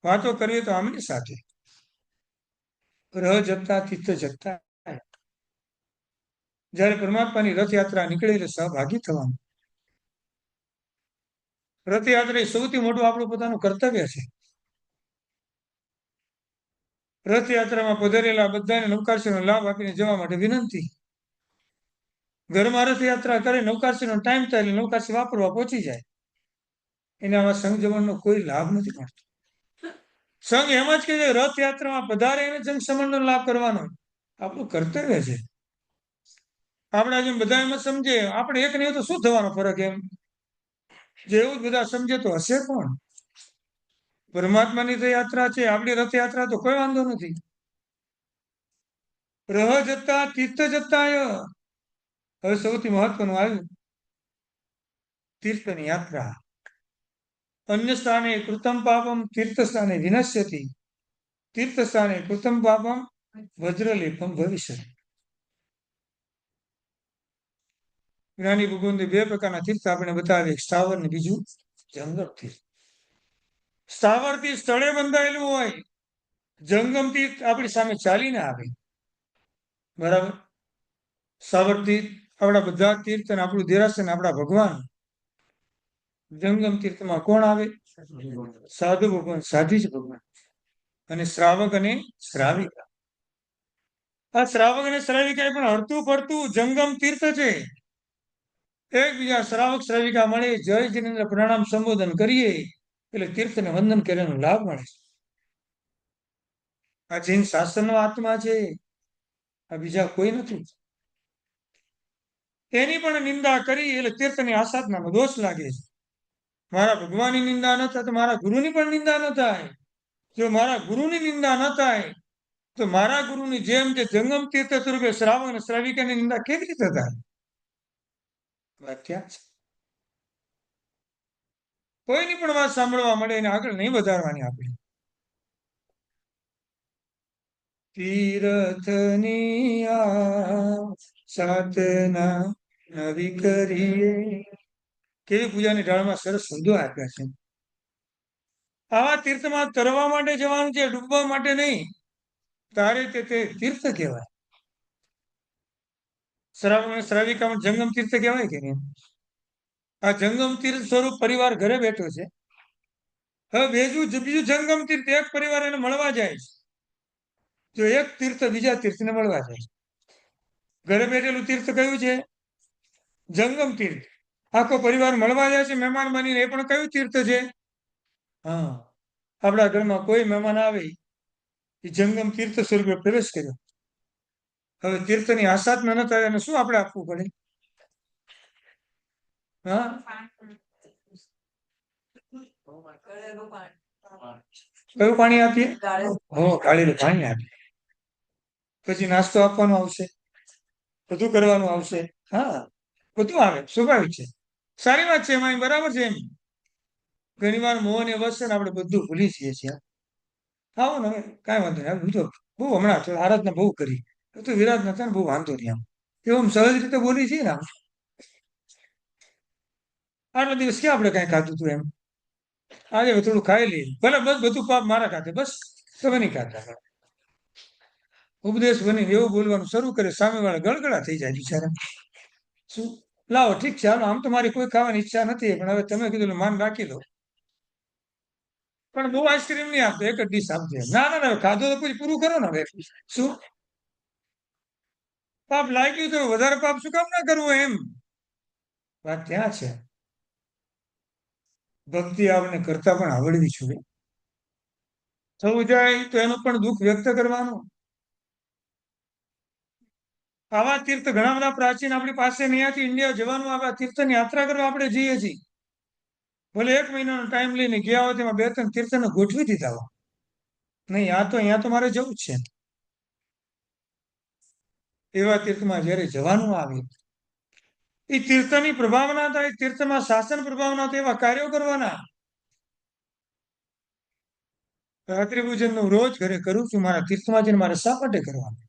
વાતો કરવી તો આમની સાથે. રહ જતા તીર્થ જતા. જયારે પરમાત્માની રથયાત્રા નીકળે એટલે સહભાગી થવાનું. રથયાત્રા એ સૌથી મોટું આપણું પોતાનું કર્તવ્ય છે. રથયાત્રામાં પધારેલા બધાને નૌકાશ્રીનો લાભ આપીને જવા માટે વિનંતી. ઘરમાં રથયાત્રા કરે, નૌકાશ્રીનો ટાઈમ થાય એટલે નૌકાશ્રી વાપરવા પહોંચી જાય. એને આવા સંઘ જમણનો કોઈ લાભ નથી મળતો. સંઘ એમ જ કે રથયાત્રામાં પધારે એને જંગ સમણનો લાભ કરવાનો આપણું કર્તવ્ય છે. આપણે જેમ બધા એમ સમજે, આપણે એક નહીં તો શું થવાનો ફરક? એમ જેવું જ બધા સમજે તો હશે કોણ? પરમાત્માની તો યાત્રા છે, આપણી રથયાત્રા તો કોઈ વાંધો નથી. રહ જતા તીર્થ જતાય. હવે સૌથી મહત્વનું આવ્યું તીર્થની યાત્રા. અન્ય સ્થાને કૃતમ પાપમ તીર્થ સ્થાને વિનશ્યતિ. તીર્થ સ્થાને કૃતમ પાપમ વજ્રલેપમ ભવિષ્ય. જ્ઞાની ભગવંતે બે પ્રકારના તીર્થ આપણે બતાવે, સ્થાવર ને બીજું જંગમ તીર્થ. સ્થાવર તીર્થ સ્થળે બંધાયેલું હોય, જંગમ તીર્થ આપણી સામે ચાલીને આવે. બરાબર. સ્થાવર તીર્થ આપણા બધા તીર્થ અને આપણું દેરાસર અને આપણા ભગવાન. જંગમ તીર્થમાં કોણ આવે? સાધુ ભગવાન, સાધી જ ભગવાન. અને શ્રાવક અને શ્રાવિકા. આ શ્રાવક અને શ્રાવિકા પણ હરતું ફરતું જંગમ તીર્થ છે. એકબીજા શ્રાવક શ્રાવિકા મળે, જય જિનેન્દ્ર પ્રણામ સંબોધન કરીએ એટલે તીર્થને વંદન કર્યાનો લાભ મળે છે. આ જૈન શાસનનો આત્મા છે, આ બીજા કોઈ નથી. એની પણ નિંદા કરી એટલે તીર્થની આસાધનામાં દોષ લાગે છે. મારા ભગવાનની નિંદા ન થાય તો મારા ગુરુની પણ નિંદા ન થાય. જો મારા ગુરુની નિંદા ન થાય તો મારા ગુરુની જેમ જે જંગમ તીર્થ સ્વરૂપે શ્રાવક અને શ્રાવિકાની નિંદા કેવી રીતે થાય? વાક્યા છે. કોઈની પણ વાત સાંભળવા મળે એને આગળ નહીં વધારવાની આપણે. તીર્થની સાધના નવી કરીએ. કેવી પૂજાની ઢાળમાં સરસ શબ્દો આપ્યા છે. આવા તીર્થમાં તરવા માટે જવાનું છે, ડૂબવા માટે નહીં. તારે તે તીર્થ કહેવાય. શ્રાવિકામાં જંગમ તીર્થ કહેવાય કે નહીં? આ જંગમ તીર્થ સ્વરૂપ પરિવાર ઘરે બેઠો છે. હવે બીજું જંગમ તીર્થ એક પરિવાર એને મળવા જાય છે. જો એક તીર્થ બીજા તીર્થને મળવા જાય છે. ઘરે બેઠેલું તીર્થ કયું છે? જંગમ તીર્થ. આખો પરિવાર મળવા જાય છે મહેમાન બનીને, એ પણ કયું તીર્થ છે? હા, આપણા ઘરમાં કોઈ મહેમાન આવે એ જંગમ તીર્થ સ્વરૂપે પ્રવેશ કર્યો. હવે તીર્થની આસાધના ન થાય અને શું આપણે આપવું પડે? હા, કયું પાણી આપીએ? ગાળેલું પાણી આપીએ. પછી નાસ્તો આપવાનો આવશે, બધું કરવાનું આવશે. હા, બધું આવે, સ્વાભાવિક છે. સારી વાત છે, એમાં બરાબર છે. એમ ઘણી વાર મોહ ને વસ આપણે બધું ભૂલી જઈએ છીએ. આવો ને, કાંઈ વાંધો નહીં. બીજો બહુ હમણાં આરાધના બહુ કરી, તો વિરાટ નતા ને, બહુ વાંધો નહીં. આમ એવું સહજ રીતે બોલી છીએ ને. આમ આટલા દિવસ ક્યાં આપણે કાંઈ ખાધું હતું? એમ આજે થોડું ખાઈ લઈએ, ભલે બસ બધું પાપ મારા ખાતે, બસ તમે નહીં ખાતા. ઉપદેશ બની એવું બોલવાનું શરૂ કરે, સામેવાળા ગળગળા થઈ જાય બિચારા. શું લાવો, ઠીક છે, હાલો. આમ તો મારી કોઈ ખાવાની ઈચ્છા નથી, પણ હવે તમે કીધું માન રાખી દો. પણ બહુ આઈસ્ક્રીમ નહીં આપતો, એક જ ડીશ આપજો. ના ના ના, ખાધો તો પછી પૂરું કરો ને. હવે શું પાપ લાગ્યું તો વધારે પાપ શું કામ ના કરવું? એમ વાત ત્યાં છે. ભક્તિ આપણે કરતા પણ આવડવી જોઈએ. થવું જાય તો એનું પણ દુઃખ વ્યક્ત કરવાનું. આવા તીર્થ ઘણા બધા પ્રાચીન આપણી પાસે અહીંયાથી ઇન્ડિયા જવાનું, આવા તીર્થની યાત્રા કરવા આપણે જઈએ છીએ. ભલે 1 મહિનાનો ટાઈમ લઈને ગયા હોય, તેમાં 2-3 તીર્થને ગોઠવી દીધા હોય. નહીં, અહીંયા તો મારે જવું જ છે. એવા તીર્થમાં જયારે જવાનું આવે, એ તીર્થની પ્રભાવના થાય, તીર્થમાં શાસન પ્રભાવના થાય, એવા કાર્યો કરવાના. રાત્રિ પૂજન હું રોજ ઘરે કરું છું, મારા તીર્થમાં જઈને મારે શા માટે કરવાનું?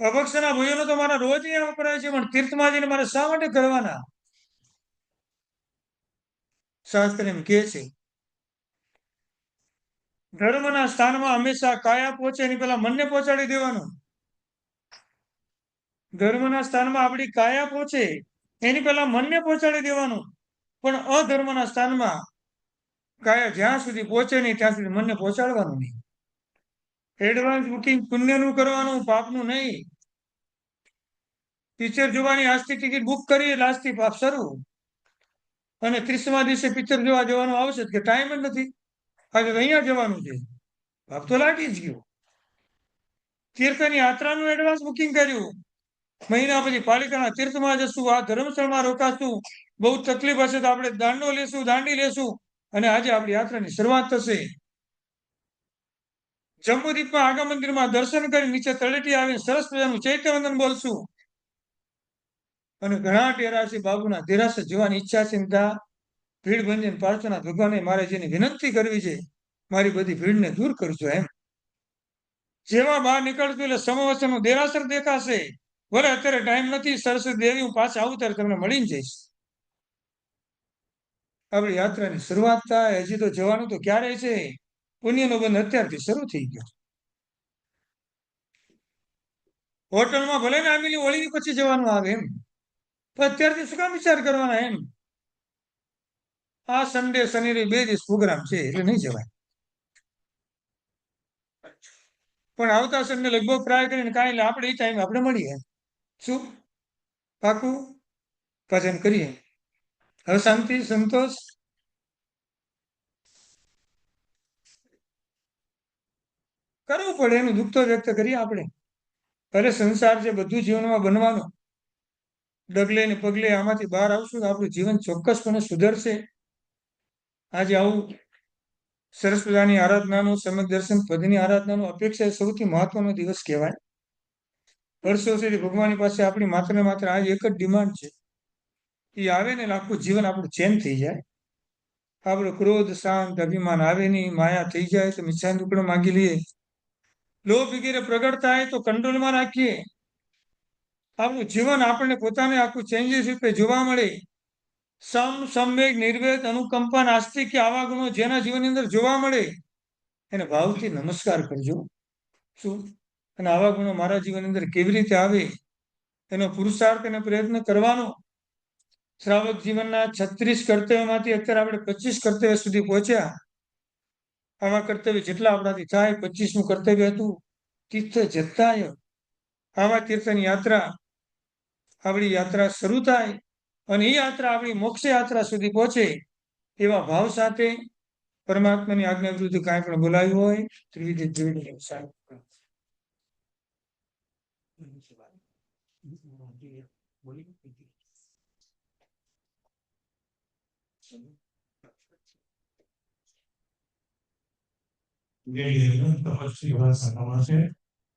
અભક્ષના ભોજનો તો મારા રોજ અહીંયા વપરાય છે, પણ તીર્થમાં જઈને મારે શા માટે કરવાના? શાસ્ત્ર એમ કે છે, ધર્મના સ્થાનમાં હંમેશા કાયા પહોંચે એની પહેલા મનને પહોંચાડી દેવાનું. ધર્મના સ્થાનમાં આપણી કાયા પહોંચે એની પહેલા મનને પહોંચાડી દેવાનું. પણ અધર્મના સ્થાનમાં કાયા જ્યાં સુધી પહોંચે નહીં ત્યાં સુધી મનને પહોંચાડવાનું નહીં. એડવાન્સ બુકિંગ પુણ્યનું કરવાનું, પાપનું નહીં. પિક્ચર જોવાની આજથી ટિકિટ બુક કરી એટલે આજથી પાપ શરૂ. અને 30મા દિવસે પિક્ચર જોવા જવાનું આવશે કે ટાઈમ જ નથી, આજે તો અહીંયા જવાનું છે, પાપ તો લાગી જ ગયું. તીર્થની યાત્રાનું એડવાન્સ બુકિંગ કર્યું, મહિના પછી પાલિકાના તીર્થમાં જશું, આ ધર્મસ્થળમાં રોકાશું, બહુ તકલીફ હશે તો આપણે દાંડો લેશું, દાંડી લેશું, અને આજે આપણી યાત્રાની શરૂઆત થશે. જંબુદીપમાં આગા મંદિરમાં દર્શન કરી નીચે તળેટી આવીને સરસ મજાનું ચૈત્યવંદન બોલશું. અને ઘણા ડેરાસી બાબુના દેરાસર જવાની ઈચ્છા છે. ભીડ ભંજન પ્રાર્થના ભગવાને મારે જેની વિનંતી કરવી છે, મારી બધી ભીડને દૂર કરજો એમ. જેવા બહાર નીકળતું એટલે સમવસરનું દેરાસર દેખાશે. ભલે અત્યારે ટાઈમ નથી, સરસ્વતી દેવી હું પાછા આવું ત્યારે તમને મળીને જઈશ. આપણી યાત્રાની શરૂઆત થાય. હજી તો જવાનું તો ક્યારે છે? પુણ્યનો બંધ અત્યારથી શરૂ થઈ ગયો. હોટલમાં ભલે ને આવેલી હોળી પછી જવાનું આવે એમ, તો અત્યારથી શું કામ વિચાર કરવાના એમ. આ સન્ડે શનિ 2 દિવસ પ્રોગ્રામ છે એટલે નહીં જવાય. પણ આવતા સન્ડે લગભગ પ્રાય કરીને કાંઈ આપણે એ ટાઈમે આપણે મળીએ. શું પાકું? ભજન કરીએ. હવે શાંતિ સંતોષ. કરવું પડે, એનું દુઃખ તો વ્યક્ત કરીએ આપણે. અરે સંસાર છે, બધું જીવનમાં બનવાનું. ડગલે ને પગલે આમાંથી બહાર આવશું તો આપણું જીવન ચોક્કસપણે સુધરશે. આજે આવું સરસ મજાની આરાધનાનું, સમ્યક દર્શન પદની આરાધનાનું અપેક્ષા સૌથી મહત્વનો દિવસ કહેવાય. વર્ષો સુધી ભગવાનની પાસે આપણી માત્ર ને માત્ર આ એક જ ડિમાન્ડ છે. એ આવે ને આખું જીવન આપણું ચેન થઈ જાય. આપણો ક્રોધ શાંત, અભિમાન આવે નહીં, માયા થઈ જાય તો મિચ્છાનો ટુકડો માગી લઈએ. લોભ વગેરે પ્રગટ થાય તો કંટ્રોલમાં રાખીએ. આપણું જીવન આપણને પોતાને આખું ચેન્જીસ રૂપે જોવા મળે. સંવેગ, નિર્વેદ, અનુકંપા, નાસ્તિક કે આવા ગુણો જેના જીવનની અંદર જોવા મળે એને ભાવથી નમસ્કાર કરજો. શું? અને આવા ગુણો મારા જીવનની અંદર કેવી રીતે આવે એનો પુરુષાર્થ અને પ્રયત્ન કરવાનો. શ્રાવક જીવનના 36 કર્તવ્યમાંથી અત્યારે આપણે 25 કર્તવ્ય સુધી પહોંચ્યા. આવા કર્તવ્ય જેટલા આપણાથી થાય, 25મું કર્તવ્ય હતું તીર્થ જતાય. આવા તીર્થની યાત્રા, આપણી યાત્રા શરૂ થાય અને એ યાત્રા આપણી મોક્ષ યાત્રા સુધી પહોંચે એવા ભાવ સાથે પરમાત્માની આજ્ઞા વિરુદ્ધ કાંઈ પણ બોલાયું હોય ત્રિવિધ તપસ્વી એવા સંતોમાં છે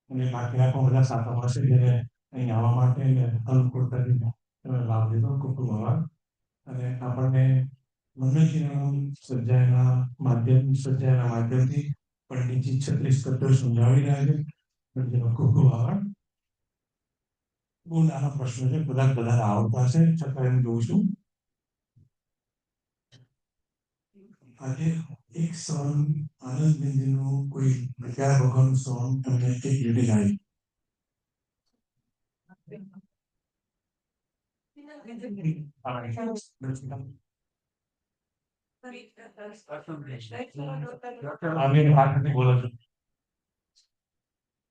અને બાકીના પણ બધા સાધનો છે જેને અહીં આવવા માટે અનુકૂળતા તમે લાભ લીધો. ખૂબ ખૂબ આભાર. અને આપણને સર્જાયના માધ્યમથી પંડિતજી 36 કર્તવ્ય સમજાવી રહ્યા છે. જેનો ખૂબ ખૂબ આભાર. બહુ નાના પ્રશ્નો છે, બધા આવતા છે, છતાં એમ જોઉં છું. આજે એક સોંગ આનંદ મેંદીનું કોઈ પ્રકાર વગરનું સોંગ તમને એક રીતે ગાય.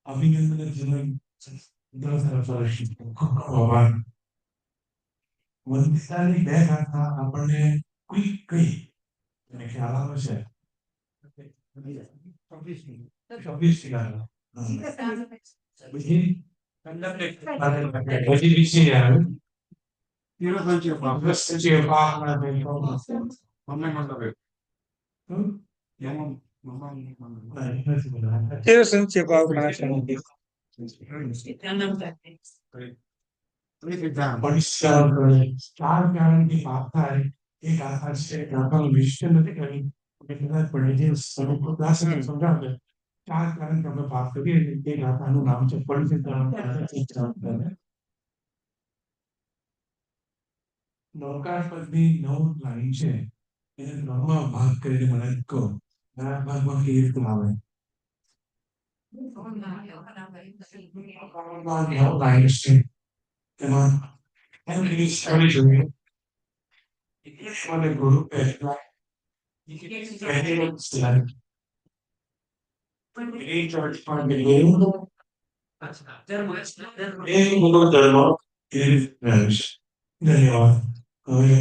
અભિનંદન જીવન 10 વર્ષ વંદિતાની 2 ગાથા આપણને કોઈ કઈ અને ખ્યાલ આવે છે. 26 ગાથા બીજી બીજી આવે. ચાર કારણથી પાપ થાય એ ગાથા છે. ગાથાનું વિષય નથી કરી પણ જે સમજાવે 4 કારણ આપણે પાપ કરીએ એ ગાથાનું નામ છે નૌકાપદની 9 લાઈન છે. એને 9માં ભાગ કરીને મને કહો આ ભાગમાં કેવી રીતે આવે. લાઈન છે એમાં જોઈએ મને ગુરુ પહેલા ધન્યવાદ. હવે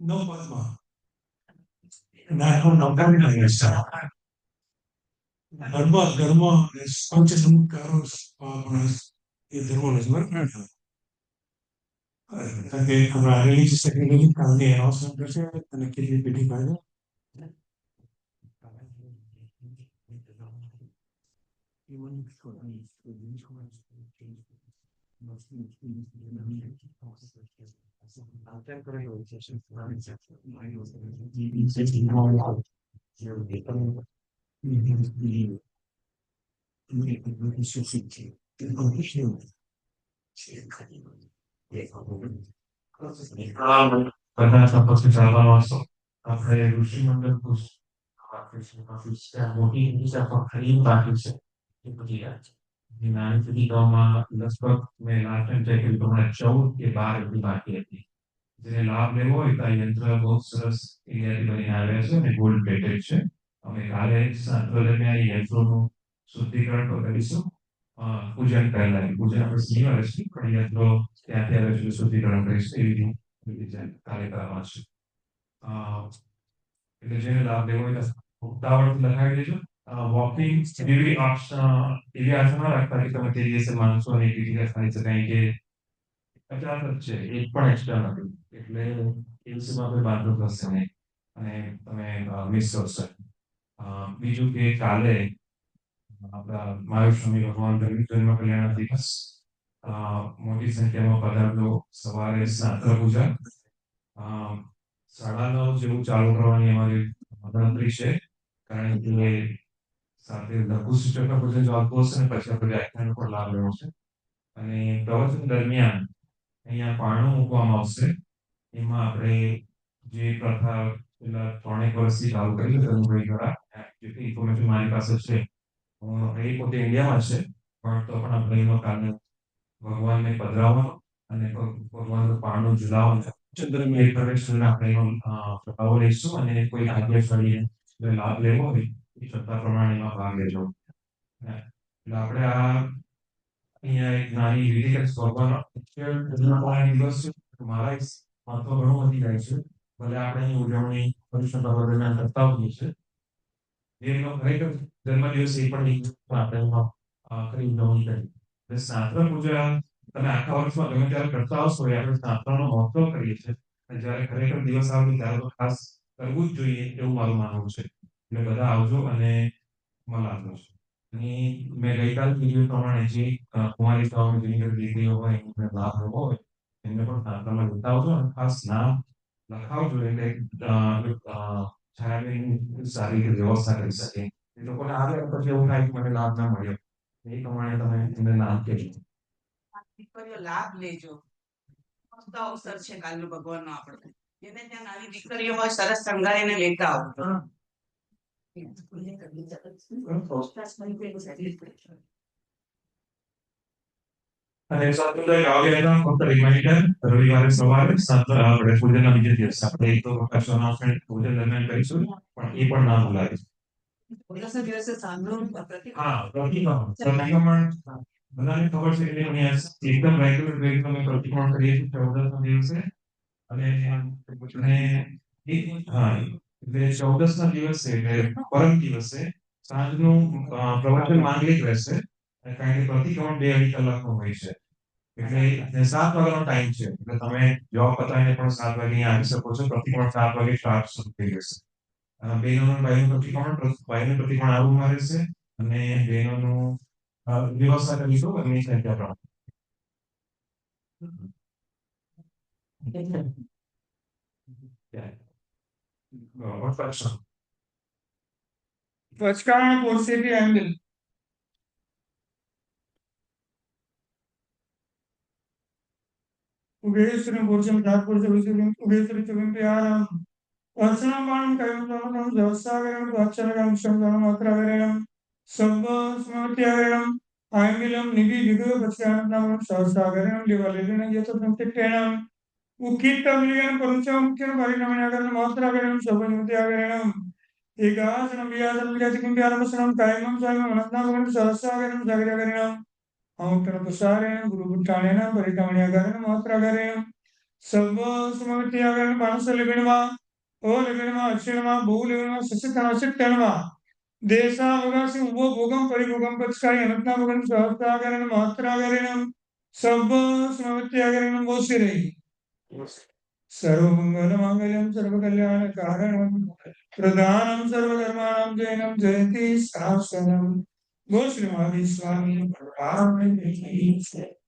9 પદમાં ધર્મ પંચ સંસ્કારો એ ધર્મનો કે આપણા રિલીઝ સેક્રેટરી કાલની એનાઉન્સમેન્ટ કરશે અને કેટલી પેઢી પાડે બધા તપસ્વી ચાલવાનો હશો આપણે ઋષિ મંડળ મોટી ખરીદ બાકી છે એ બધી યાદ છે નાની સુવિધાઓમાં લગભગ મેં લાસ્ટ ટાઈમ ચેક કર્યું તો 14 કે 12 એટલી બાકી હતી જેને લાભ લેવો હોય તો આ યંત્ર બહુ સરસ એરિયાથી બનીને આવ્યા છે અને ગોલ્ડ પ્લેટેડ છે અમે કાલે સાંત્ર દરમિયાન યંત્રોનું શુદ્ધિકરણ તો કરીશું પૂજન પહેલા પૂજન આપણે શનિવારે છે પણ યંત્રો ત્યાંથી આવે છે શુદ્ધિકરણ કરીશું એવી રીતે કાલે કરવાનું છે એટલે જેને લાભ લેવો હોય ઉતાવળથી લખાવી દેજો વોકિંગ એવી એવી આશા ના રાખતા કે તમે તે દિવસે માનસો અને એવી થાય છે કારણ કે 50 જ છે એક પણ એક્સ્ટ્રા નથી એટલે એ દિવસમાં કોઈ બાંધો થશે નહીં અને તમે મિસ કરશો બીજું કે કાલે આપણા મહાવીર સ્વામી ભગવાન જન્મ કલ્યાણ દિવસ મોટી સંખ્યામાં પધારજો સવારે સાત્ર પૂજા 9:30 જેવું ચાલુ કરવાની અમારી ગણતરી છે કારણ કે સાથે લઘુ સૂચક ભોજન ચાલતું હશે ને પછી આપણે વ્યાખ્યાન પર લાભ લેવો છે અને પ્રવચન દરમિયાન અહીંયા પારણું મૂકવામાં આવશે એમાં આપણે જે પ્રથા પેલા 3 વર્ષથી ચાલુ કરી છે ધનુભાઈ દ્વારા જેટલી ઇન્ફોર્મેશન મારી પાસે છે એ પોતે ઇન્ડિયામાં છે પણ તો પણ આપણે એનો કારણે ભગવાનને પધરાવવાનો અને ભગવાનનું પારણું ઝુલાવવાનું ચંદ્રને પ્રવેશને આપણે એનો પ્રભાવ લઈશું અને કોઈ ભાગ્યશાળી લાભ લેવો હોય એ શ્રદ્ધા પ્રમાણે એમાં ભાગ લેજો એટલે આપણે આ અહીંયા એક નાની વિધિગત સ્વભાવનો દિવસ મારા મહત્વ ઘણું વધી જાય છે ભલે આપણે અહીં ઉજવણી કૃષ્ણ ભગવાન કરતા હોઈએ છીએ એનો ખરેખર જન્મદિવસ એ પણ આપણે કરી ઉજવણી કરી એટલે શાસ્ત્ર પૂજા તમે આખા વર્ષમાં ગમે ત્યારે કરતા આવશો એ આપણે શાસ્ત્રનો મહત્વ કરીએ છીએ જ્યારે ખરેખર દિવસ આવે ત્યારે તો ખાસ કરવું જ જોઈએ એવું મારું માનવું છે એટલે બધા આવજો અને મલાજો અને મેં ગઈકાલે કીધું પ્રમાણે જે કુમારિકાઓ જેની ઘરે દીકરીઓ હોય એમને લાભ લેવો હોય એમને પણ શાસ્ત્રમાં લેતા આવજો અને ખાસ નામ લખાવજો એટલે સારી રીતે વ્યવસ્થા કરી શકે એ લોકોને આવે પછી એવું થાય કે મને લાભ ના મળ્યો એ પ્રમાણે તમે એમને નામ કહેજો દીકરીઓ લાભ લેજો મસ્ત અવસર છે કાલનો ભગવાનનો આપણે જેને ત્યાં નાની દીકરીઓ હોય સરસ શણગારીને લેતા આવજો અને સ્વાતંત્ર્ય આવયેલા ફક્ત રિમાઇન્ડર રવિવારે સવારે 7 આપણે પૂજનના બીજે દિવસે આપણે એક તો પ્રકાશ અનાઉન્સમેન્ટ પૂજન દરમિયાન કરીશું પણ એ પણ ના ભૂલાય દિવસે સાંજનું હા પ્રતિક્રમણ બધાને ખબર છે કે એકદમ રેગ્યુલર વે તમે પ્રતિક્રમણ કરીએ છીએ 14ના દિવસે અને હા એટલે 14ના દિવસે એટલે પરમ દિવસે સાંજનું પ્રવચન માંગલિક રહેશે કારણ કે પ્રતિક્રમણ 2-2.5 કલાકનો હોય છે એટલે 7 વાગ્યાનો ટાઈમ છે એટલે તમે જોબ પતાવીને પણ 7 વાગે આવી શકો છો પ્રતિક્રમણ 7 વાગે સ્ટાર્ટ થઈ જશે બહેનોનું ભાઈનું પ્રતિક્રમણ આવું રહેશે અને બહેનોનું વ્યવસ્થા કરીશું એમની સંખ્યા પ્રમાણે પચકાણ કોર્સેથી એંગલ ઉગેશ્વરી ભોજન ઠાકોર ઉગેશ્વરી ચવિંપિયાનમ અર્ચનાપાણમ કૈમતમતમ જવસાગરમ અક્ષરગમ શબ્દમ અક્રવરેણમ સબ્બ સ્મૃત્યાગરણમ આયમિલમ નિધિ વિગો પચકાણમ સહસાગરણમ લિવલિલિન યતપ્રતિટેણમ ઉક્કિતમિલિયન પરુચમ પરિણમણ્યાગરણમ માત્રાગરણમ સબ્બસ્મૃત્યાગરણમ એકાસનમ વ્યાસનમ વ્યાસકિંપ્યાનમસનમ કાયમમ સ્વાયમ અનંતનાગરણમ સહસાગરણમ જાગરગરણમ ഔട്ടനപസാരേണം ഗുരുപുട്ടാണേന പരിതമണിയാകാരേണ മാത്രാകാരേണം സർവസമവിത്യാകാരേണ മനസ്സലിപിണമാ ഓ ലിപിണമാ അക്ഷരമാ ഭൂലിപിണമാ സസ്യത്തണസിത്തണമാ ദേശാവകാശം ഉപഭോഗം പരിഭോഗം പത്സ്കാരി അനത്നാഭകം സഹസ്രാകാരേണ മാത്രാകാരേണം സർവസമവിത്യാകാരേണം ഓസിരൈ सर्वमंगलमांगल्यं सर्वकल्याणकारणं प्रधानं सर्वधर्माणां जयनं जयति शासनं। गो श्री महावीर स्वामी भगवान की जय।